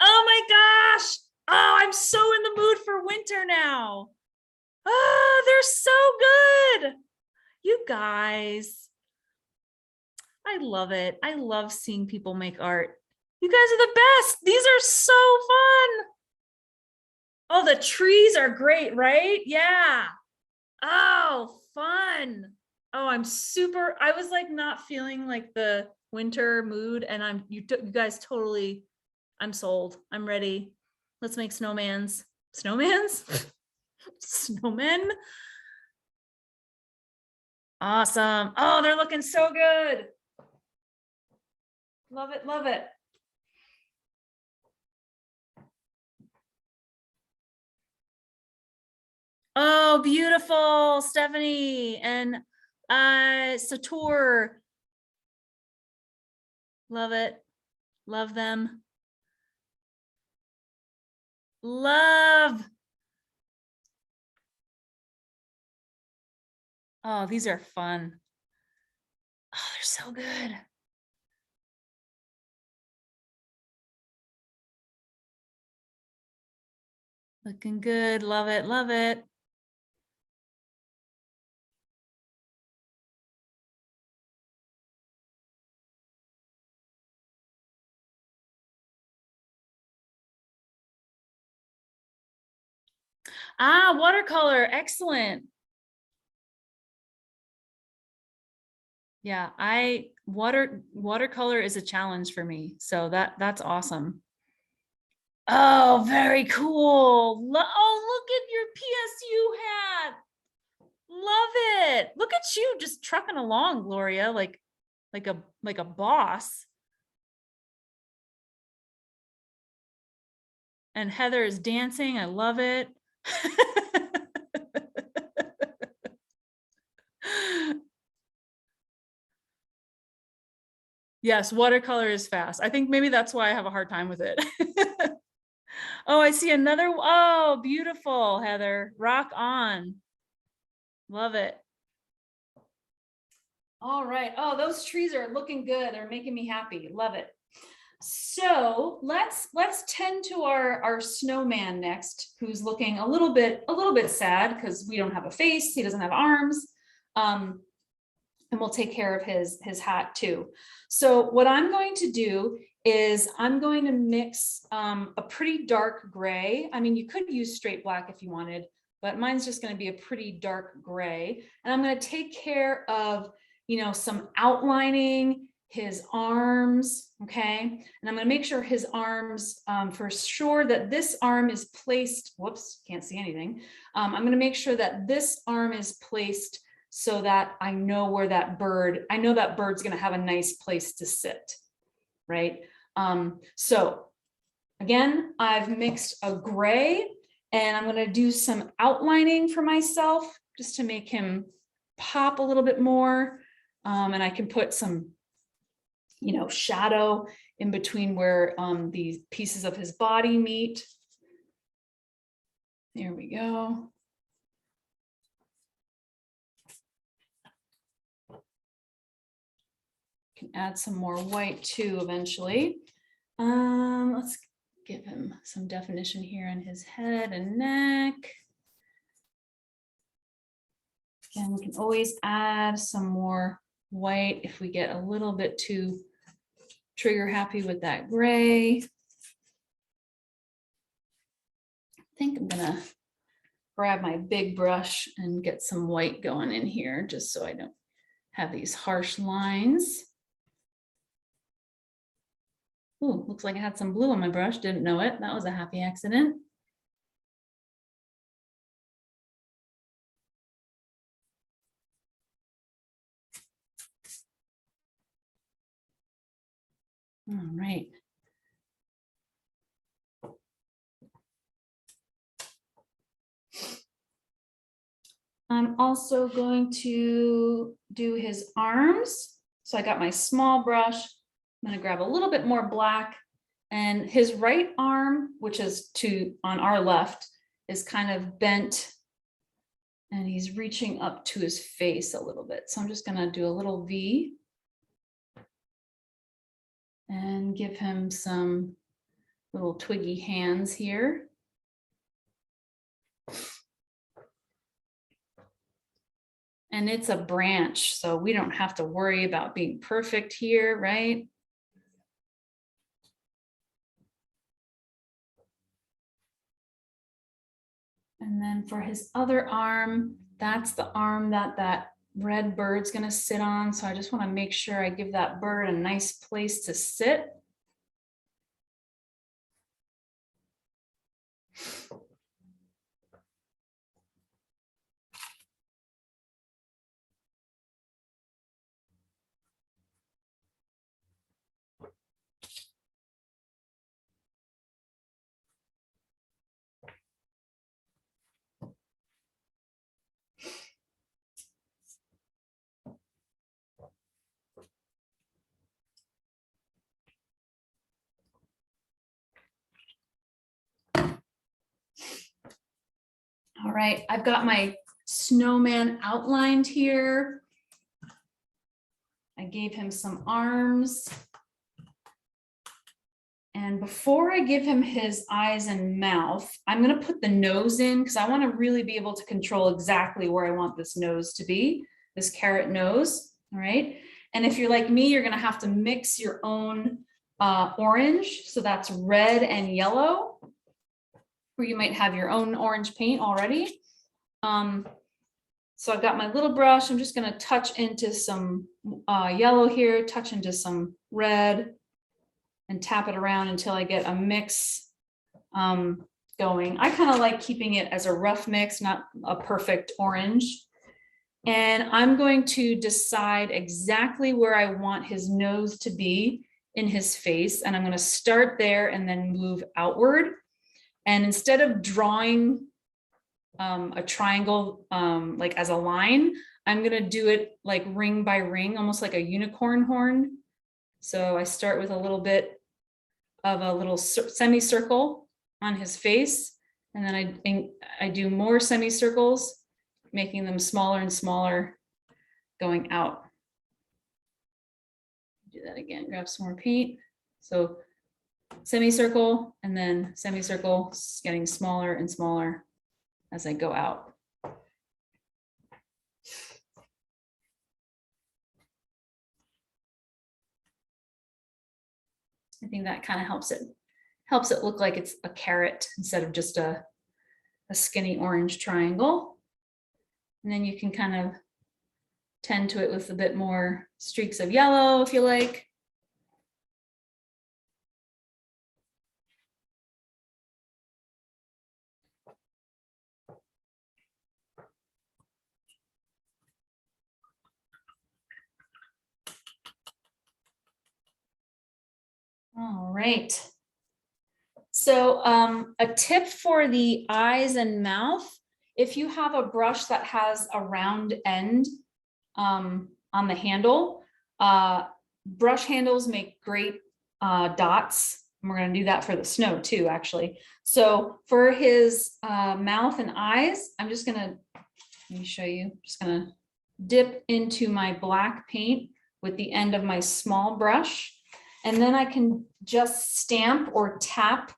Oh my gosh. Oh, I'm so in the mood for winter now. Oh, they're so good. You guys. I love it. I love seeing people make art. You guys are the best. These are so fun. Oh, the trees are great, right? Yeah. Oh, fun. Oh, I was like not feeling like the winter mood, and you guys totally, I'm sold. I'm ready. Let's make snowmans. Snowmans? Snowmen? Awesome. Oh, they're looking so good. Love it, love it. Oh, beautiful, Stephanie and Sator. Love it. Love them. Love. Oh, these are fun. Oh, they're so good. Looking good. Love it. Love it. Ah, watercolor. Excellent. Yeah, watercolor is a challenge for me. So that's awesome. Oh, very cool. Oh, look at your PSU hat. Love it. Look at you just trucking along, Gloria, like a boss. And Heather is dancing. I love it. Yes, watercolor is fast. I think maybe that's why I have a hard time with it. Oh, I see another. Oh, beautiful, Heather. Rock on. Love it. All right. Oh, those trees are looking good. They're making me happy. Love it. So let's tend to our snowman next, who's looking a little bit sad because we don't have a face. He doesn't have arms. And we'll take care of his hat too. So what I'm going to do is I'm going to mix a pretty dark gray. I mean, you could use straight black if you wanted, but mine's just going to be a pretty dark gray. And I'm going to take care of, some outlining his arms. Okay. And I'm going to make sure his arms, for sure that this arm is placed. Whoops, can't see anything. I'm going to make sure that this arm is placed so that I know where that bird's going to have a nice place to sit, right? So again, I've mixed a gray and I'm going to do some outlining for myself just to make him pop a little bit more. And I can put some, shadow in between where these pieces of his body meet. There we go. Can add some more white too eventually. Let's give him some definition here on his head and neck. Again, we can always add some more white if we get a little bit too trigger happy with that gray. I think I'm gonna grab my big brush and get some white going in here just so I don't have these harsh lines. Ooh, looks like I had some blue on my brush. Didn't know it. That was a happy accident. All right. I'm also going to do his arms. So I got my small brush. I'm going to grab a little bit more black, and his right arm, which is on our left, is kind of bent and he's reaching up to his face a little bit. So I'm just going to do a little V and give him some little twiggy hands here. And it's a branch, so we don't have to worry about being perfect here, right? And then for his other arm, that's the arm that that red bird's gonna sit on. So I just wanna make sure I give that bird a nice place to sit. All right, I've got my snowman outlined here. I gave him some arms. And before I give him his eyes and mouth, I'm going to put the nose in because I want to really be able to control exactly where I want this nose to be, this carrot nose. All right. And if you're like me, you're going to have to mix your own orange. So that's red and yellow, or you might have your own orange paint already. So I've got my little brush. I'm just going to touch into some yellow here, touch into some red, and tap it around until I get a mix going. I kind of like keeping it as a rough mix, not a perfect orange. And I'm going to decide exactly where I want his nose to be in his face. And I'm going to start there and then move outward. And instead of drawing a triangle like as a line, I'm going to do it like ring by ring, almost like a unicorn horn. So I start with a little bit of a little semicircle on his face. And then I do more semicircles, making them smaller and smaller going out. Do that again, grab some more paint. So semicircle and then semicircle, getting smaller and smaller as I go out. I think that kind of helps it look like it's a carrot instead of just a skinny orange triangle. And then you can kind of tend to it with a bit more streaks of yellow if you like. All right. So a tip for the eyes and mouth, if you have a brush that has a round end on the handle, brush handles make great dots. And we're going to do that for the snow too, actually. So for his mouth and eyes, I'm just going to, let me show you, just going to dip into my black paint with the end of my small brush. And then I can just stamp or tap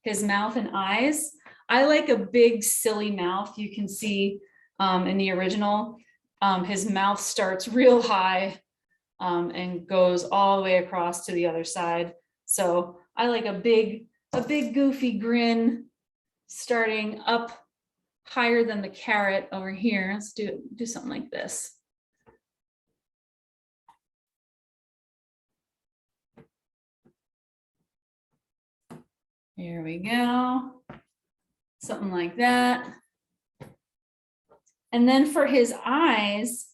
his mouth and eyes. I like a big silly mouth. You can see in the original, his mouth starts real high and goes all the way across to the other side. So I like a big goofy grin starting up higher than the carrot over here. Let's do something like this. Here we go. Something like that. And then for his eyes,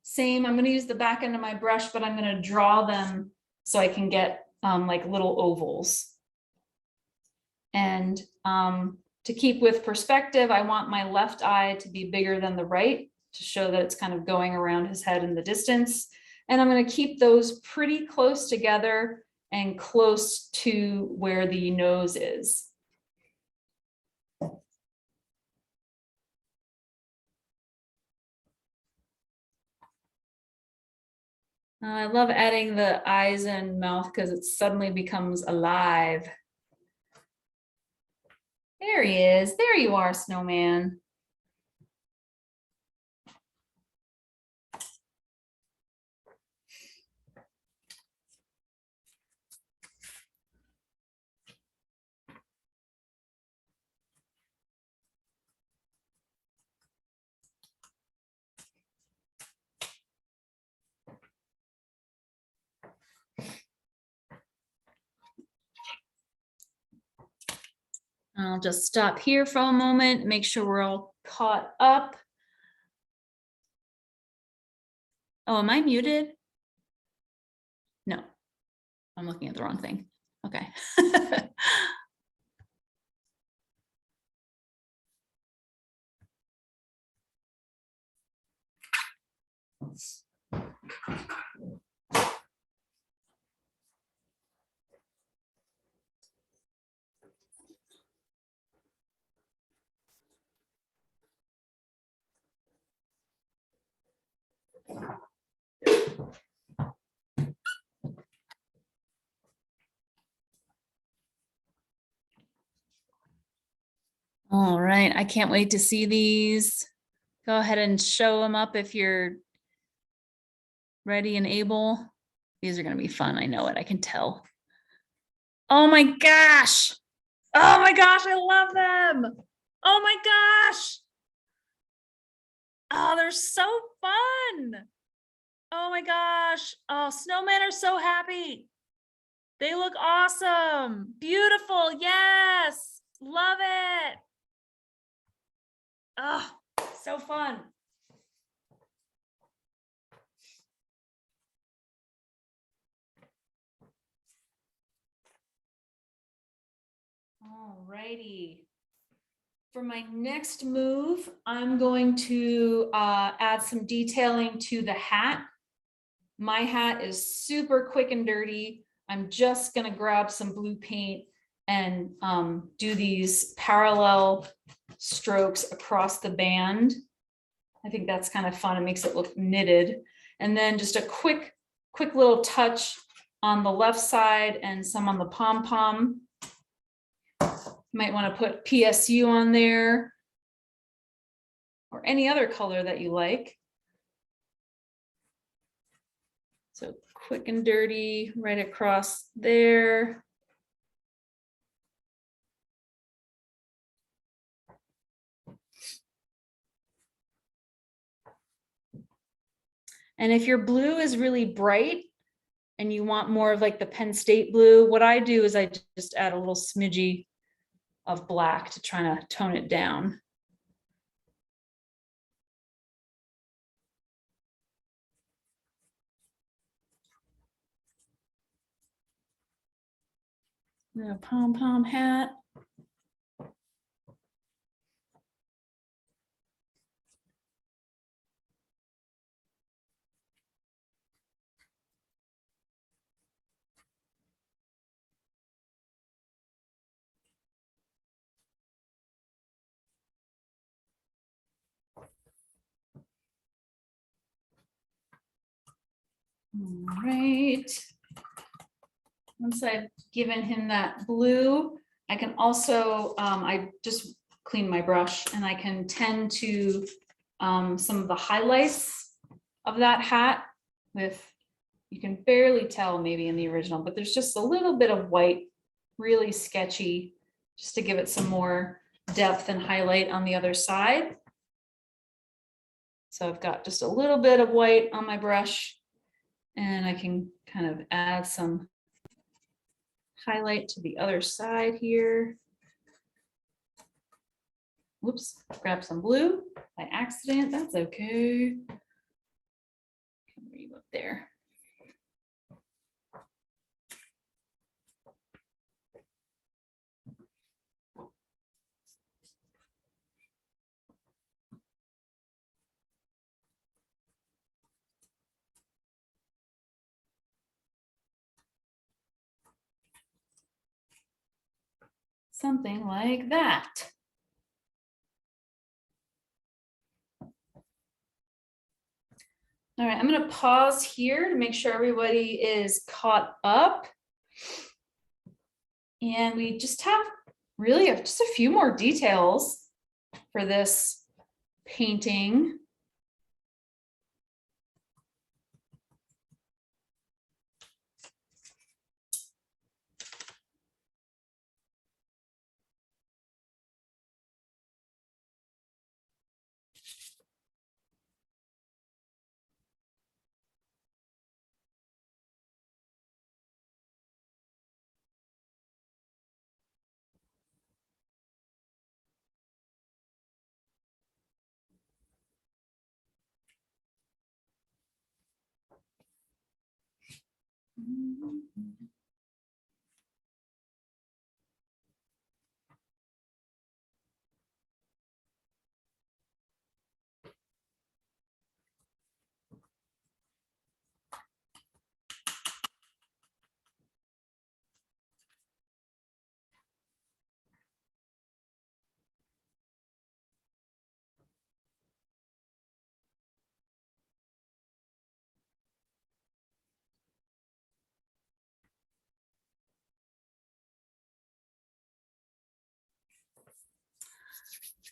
same, I'm going to use the back end of my brush, but I'm going to draw them so I can get like little ovals. And to keep with perspective, I want my left eye to be bigger than the right to show that it's kind of going around his head in the distance. And I'm going to keep those pretty close together and close to where the nose is. I love adding the eyes and mouth because it suddenly becomes alive. There he is. There you are, Snowman. I'll just stop here for a moment, make sure we're all caught up. Oh, am I muted? No, I'm looking at the wrong thing. Okay. All right, I can't wait to see these. Go ahead and show them up if you're ready and able. These are going to be fun. I know it. I can tell. Oh my gosh. Oh my gosh. I love them. Oh my gosh. Oh, they're so fun. Oh my gosh. Oh, snowmen are so happy. They look awesome. Beautiful. Yes. Love it. Oh, so fun. All righty. For my next move, I'm going to add some detailing to the hat. My hat is super quick and dirty. I'm just gonna grab some blue paint and do these parallel strokes across the band. I think that's kind of fun. It makes it look knitted. And then just a quick little touch on the left side and some on the pom-pom. Might want to put PSU on there or any other color that you like. So quick and dirty right across there. And if your blue is really bright and you want more of like the Penn State blue, what I do is I just add a little smidgy of black to try to tone it down. The pom-pom hat. All right. Once I've given him that blue, I can also, I just cleaned my brush and I can tend to some of the highlights of that hat with, you can barely tell maybe in the original, but there's just a little bit of white, really sketchy, just to give it some more depth and highlight on the other side. So I've got just a little bit of white on my brush and I can kind of add some highlight to the other side here. Whoops, grab some blue by accident. That's okay. Leave up there. Something like that. All right, I'm going to pause here to make sure everybody is caught up. And we just have really just a few more details for this painting.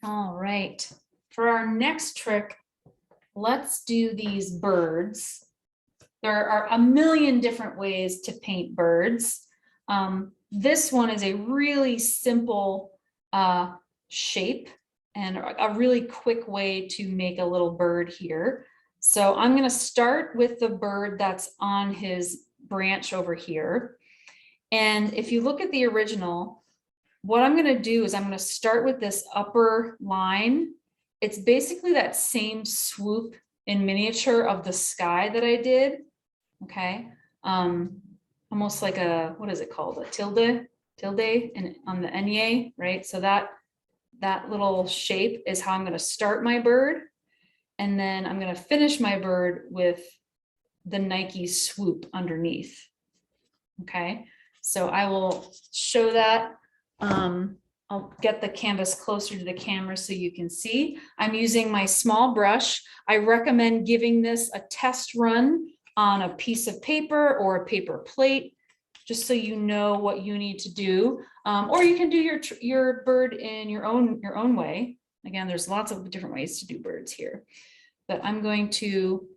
All right, for our next trick, let's do these birds. There are a million different ways to paint birds. This one is a really simple shape and a really quick way to make a little bird here. So I'm going to start with the bird that's on his branch over here. And if you look at the original, what I'm going to do is I'm going to start with this upper line. It's basically that same swoop in miniature of the sky that I did. Okay. Almost like a, what is it called? A tilde and on the enye, right? So that little shape is how I'm going to start my bird. And then I'm going to finish my bird with the Nike swoop underneath. Okay. So I will show that. I'll get the canvas closer to the camera so you can see. I'm using my small brush. I recommend giving this a test run on a piece of paper or a paper plate, just so you know what you need to do. Or you can do your bird in your own way. Again, there's lots of different ways to do birds here, but I'm going to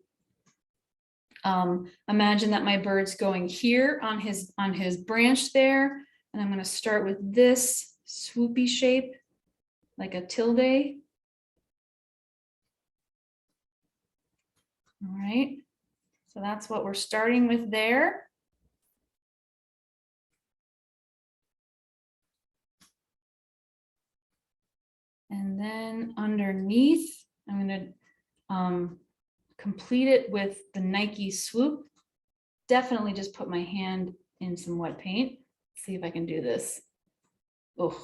imagine that my bird's going here on his branch there. And I'm going to start with this swoopy shape, like a tilde. All right. So that's what we're starting with there. And then underneath, I'm going to complete it with the Nike swoop. Definitely just put my hand in some wet paint. See if I can do this. Oh.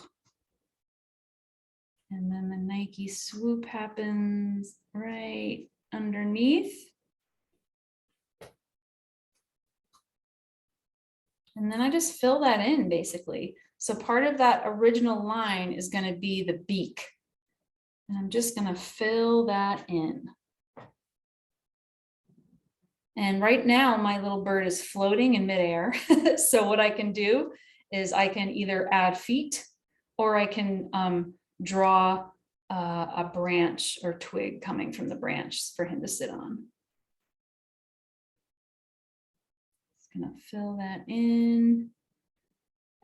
And then the Nike swoop happens right underneath. And then I just fill that in basically. So part of that original line is going to be the beak. And I'm just going to fill that in. And right now my little bird is floating in midair. So what I can do is I can either add feet or I can draw a branch or twig coming from the branch for him to sit on. Just gonna fill that in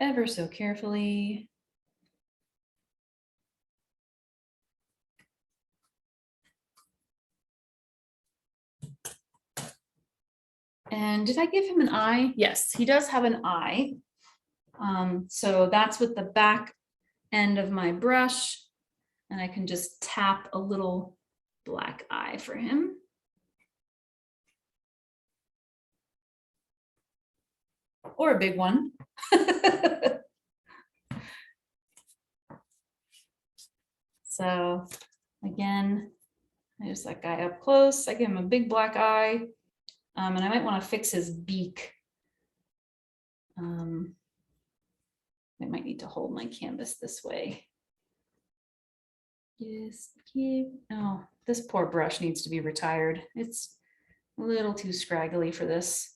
ever so carefully. And did I give him an eye? Yes, he does have an eye. So that's with the back end of my brush. And I can just tap a little black eye for him. Or a big one. So again, I just that guy up close. I give him a big black eye. And I might want to fix his beak. I might need to hold my canvas this way. Just keep, oh, this poor brush needs to be retired. It's a little too scraggly for this.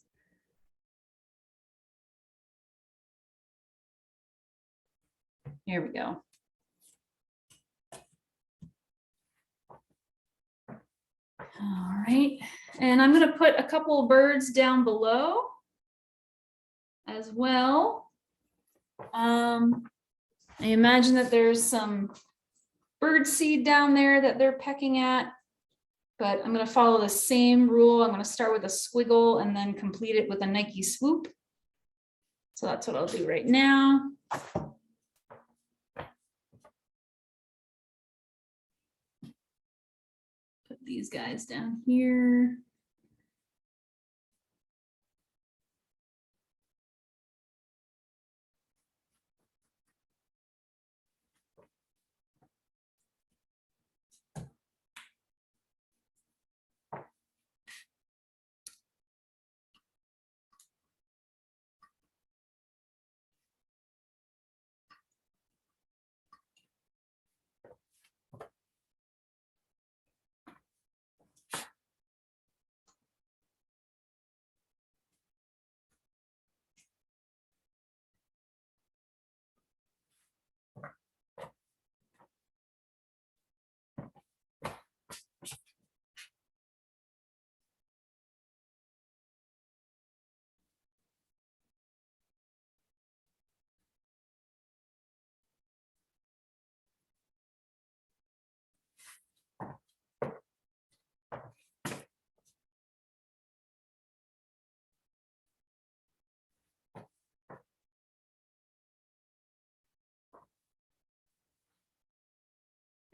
Here we go. All right, and I'm going to put a couple of birds down below as well. I imagine that there's some bird seed down there that they're pecking at, but I'm going to follow the same rule. I'm going to start with a squiggle and then complete it with a Nike swoop. So that's what I'll do right now. Put these guys down here.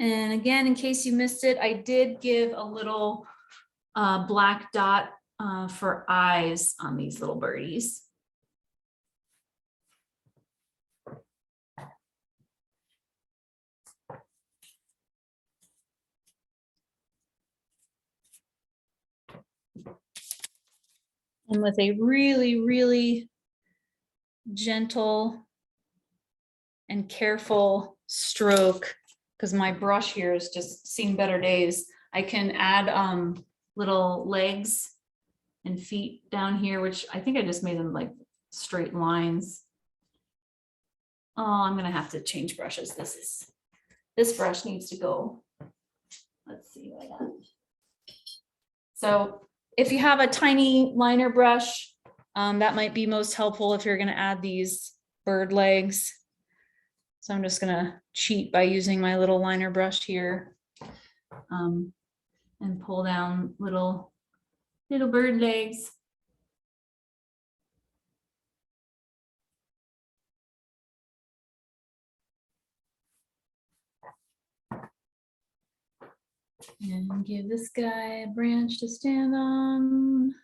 And again, in case you missed it, I did give a little black dot for eyes on these little birdies. And with a really, really gentle and careful stroke, because my brush here has just seen better days, I can add little legs and feet down here, which I think I just made them like straight lines. Oh, I'm gonna have to change brushes. This brush needs to go. Let's see what I got. So if you have a tiny liner brush, that might be most helpful if you're gonna add these bird legs. So I'm just gonna cheat by using my little liner brush here and pull down little bird legs. And give this guy a branch to stand on.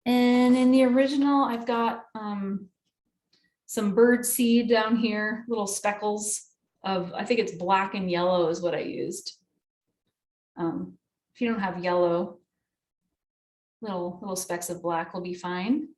And in the original, I've got some bird seed down here, little speckles of, I think it's black and yellow is what I used. If you don't have yellow, little specks of black will be fine.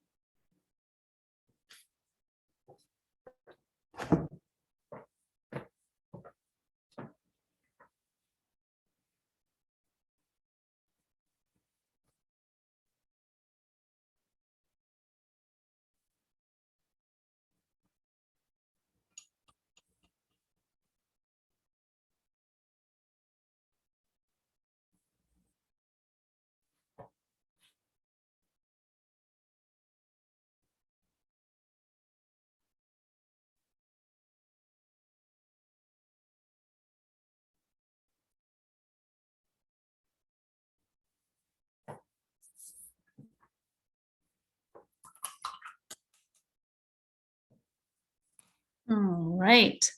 All right.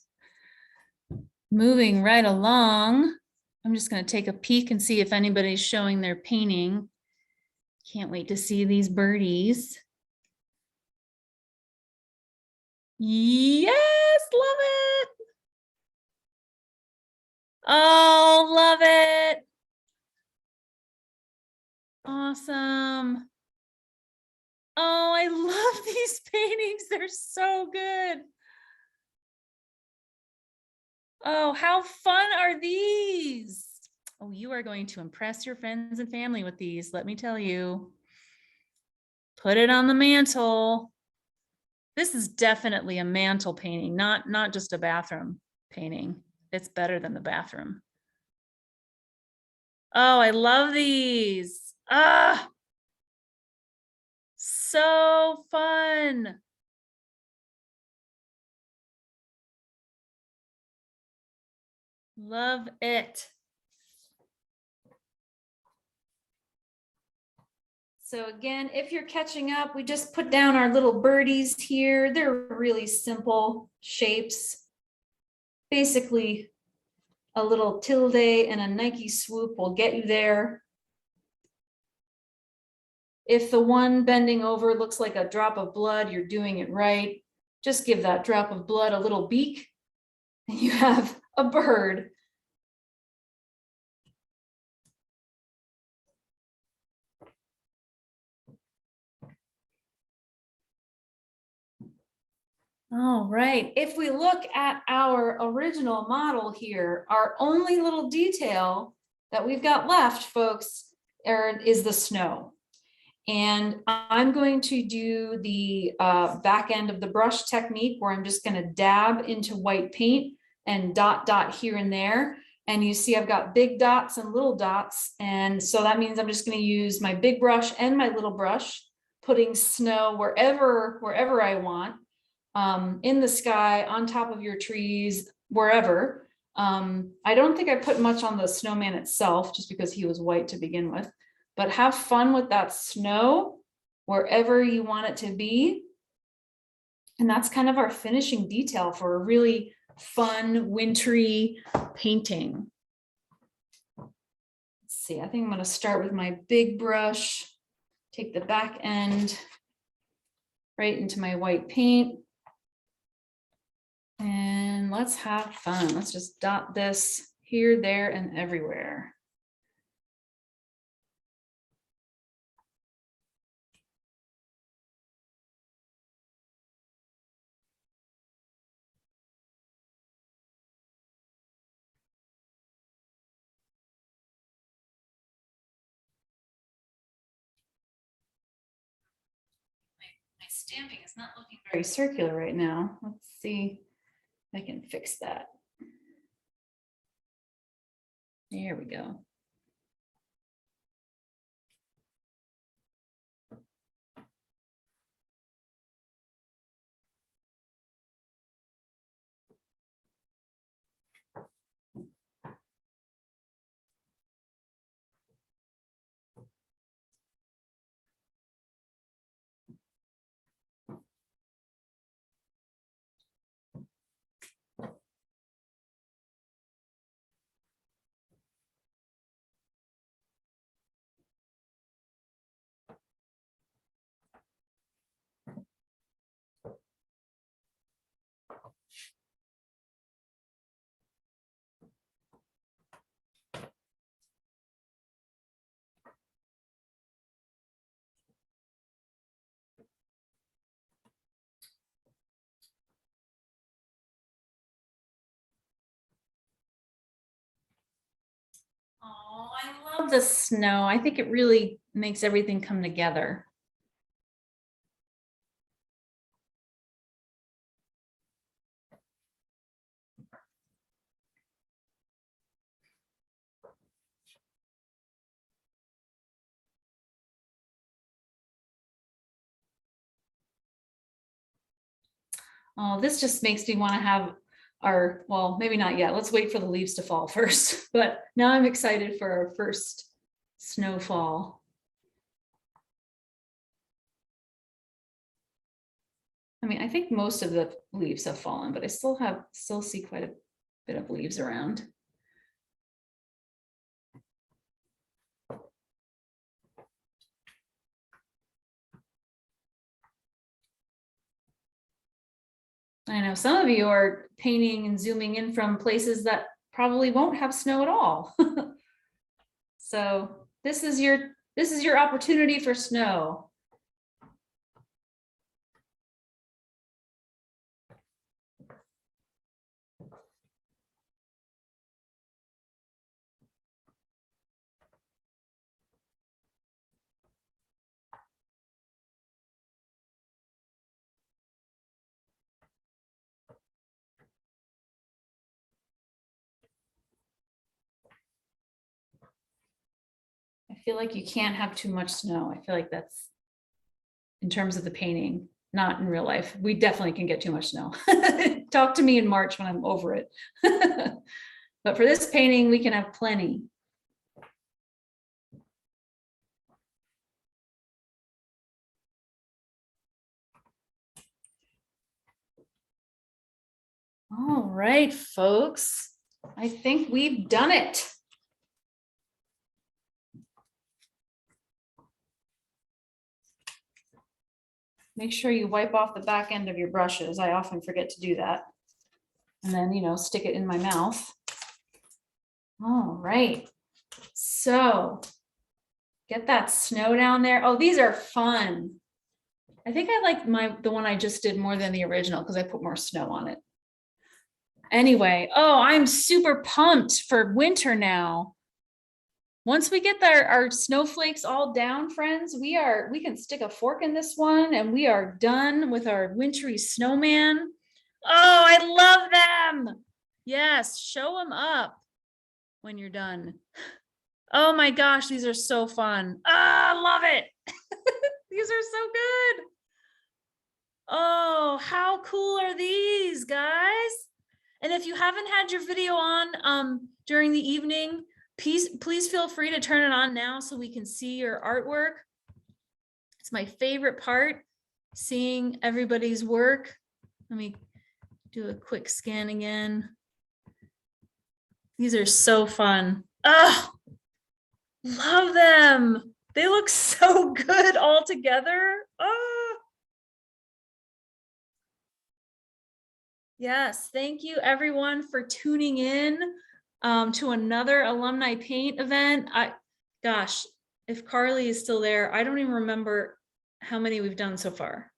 Moving right along. I'm just going to take a peek and see if anybody's showing their painting. Can't wait to see these birdies. Yes, love it. Oh, love it. Awesome. Oh, I love these paintings. They're so good. Oh, how fun are these? Oh, you are going to impress your friends and family with these, let me tell you. Put it on the mantle. This is definitely a mantle painting, not just a bathroom painting. It's better than the bathroom. Oh, I love these. Ah, so fun. Love it. So again, if you're catching up, we just put down our little birdies here. They're really simple shapes. Basically, a little tilde and a Nike swoop will get you there. If the one bending over looks like a drop of blood, you're doing it right. Just give that drop of blood a little beak and you have a bird. All right, if we look at our original model here, our only little detail that we've got left, folks, is the snow. And I'm going to do the back end of the brush technique where I'm just going to dab into white paint and dot here and there. And you see I've got big dots and little dots. And so that means I'm just going to use my big brush and my little brush, putting snow wherever I want. In the sky, on top of your trees, wherever. I don't think I put much on the snowman itself just because he was white to begin with, but have fun with that snow wherever you want it to be. And that's kind of our finishing detail for a really fun, wintry painting. Let's see, I think I'm going to start with my big brush, take the back end right into my white paint. And let's have fun. Let's just dot this here, there, and everywhere. My stamping is not looking very circular right now. Let's see if I can fix that. There we go. Oh, I love the snow. I think it really makes everything come together. Oh, this just makes me want to have our, well, maybe not yet. Let's wait for the leaves to fall first. But now I'm excited for our first snowfall. I mean, I think most of the leaves have fallen, but I still see quite a bit of leaves around. I know some of you are painting and zooming in from places that probably won't have snow at all. So this is your opportunity for snow. I feel like you can't have too much snow. I feel like that's in terms of the painting, not in real life. We definitely can get too much snow. Talk to me in March when I'm over it. But for this painting, we can have plenty. All right, folks. I think we've done it. Make sure you wipe off the back end of your brushes. I often forget to do that. And then, stick it in my mouth. All right. So get that snow down there. Oh, these are fun. I think I like the one I just did more than the original because I put more snow on it. Anyway, oh, I'm super pumped for winter now. Once we get our snowflakes all down, friends, we can stick a fork in this one and we are done with our wintry snowman. Oh, I love them. Yes, show them up when you're done. Oh my gosh, these are so fun. I love it. These are so good. Oh, how cool are these, guys? And if you haven't had your video on during the evening, please feel free to turn it on now so we can see your artwork. It's my favorite part, seeing everybody's work. Let me do a quick scan again. These are so fun. Oh, love them. They look so good all together. Oh. Yes, thank you everyone for tuning in to another Alumni Paint event. Gosh, if Carly is still there, I don't even remember how many we've done so far.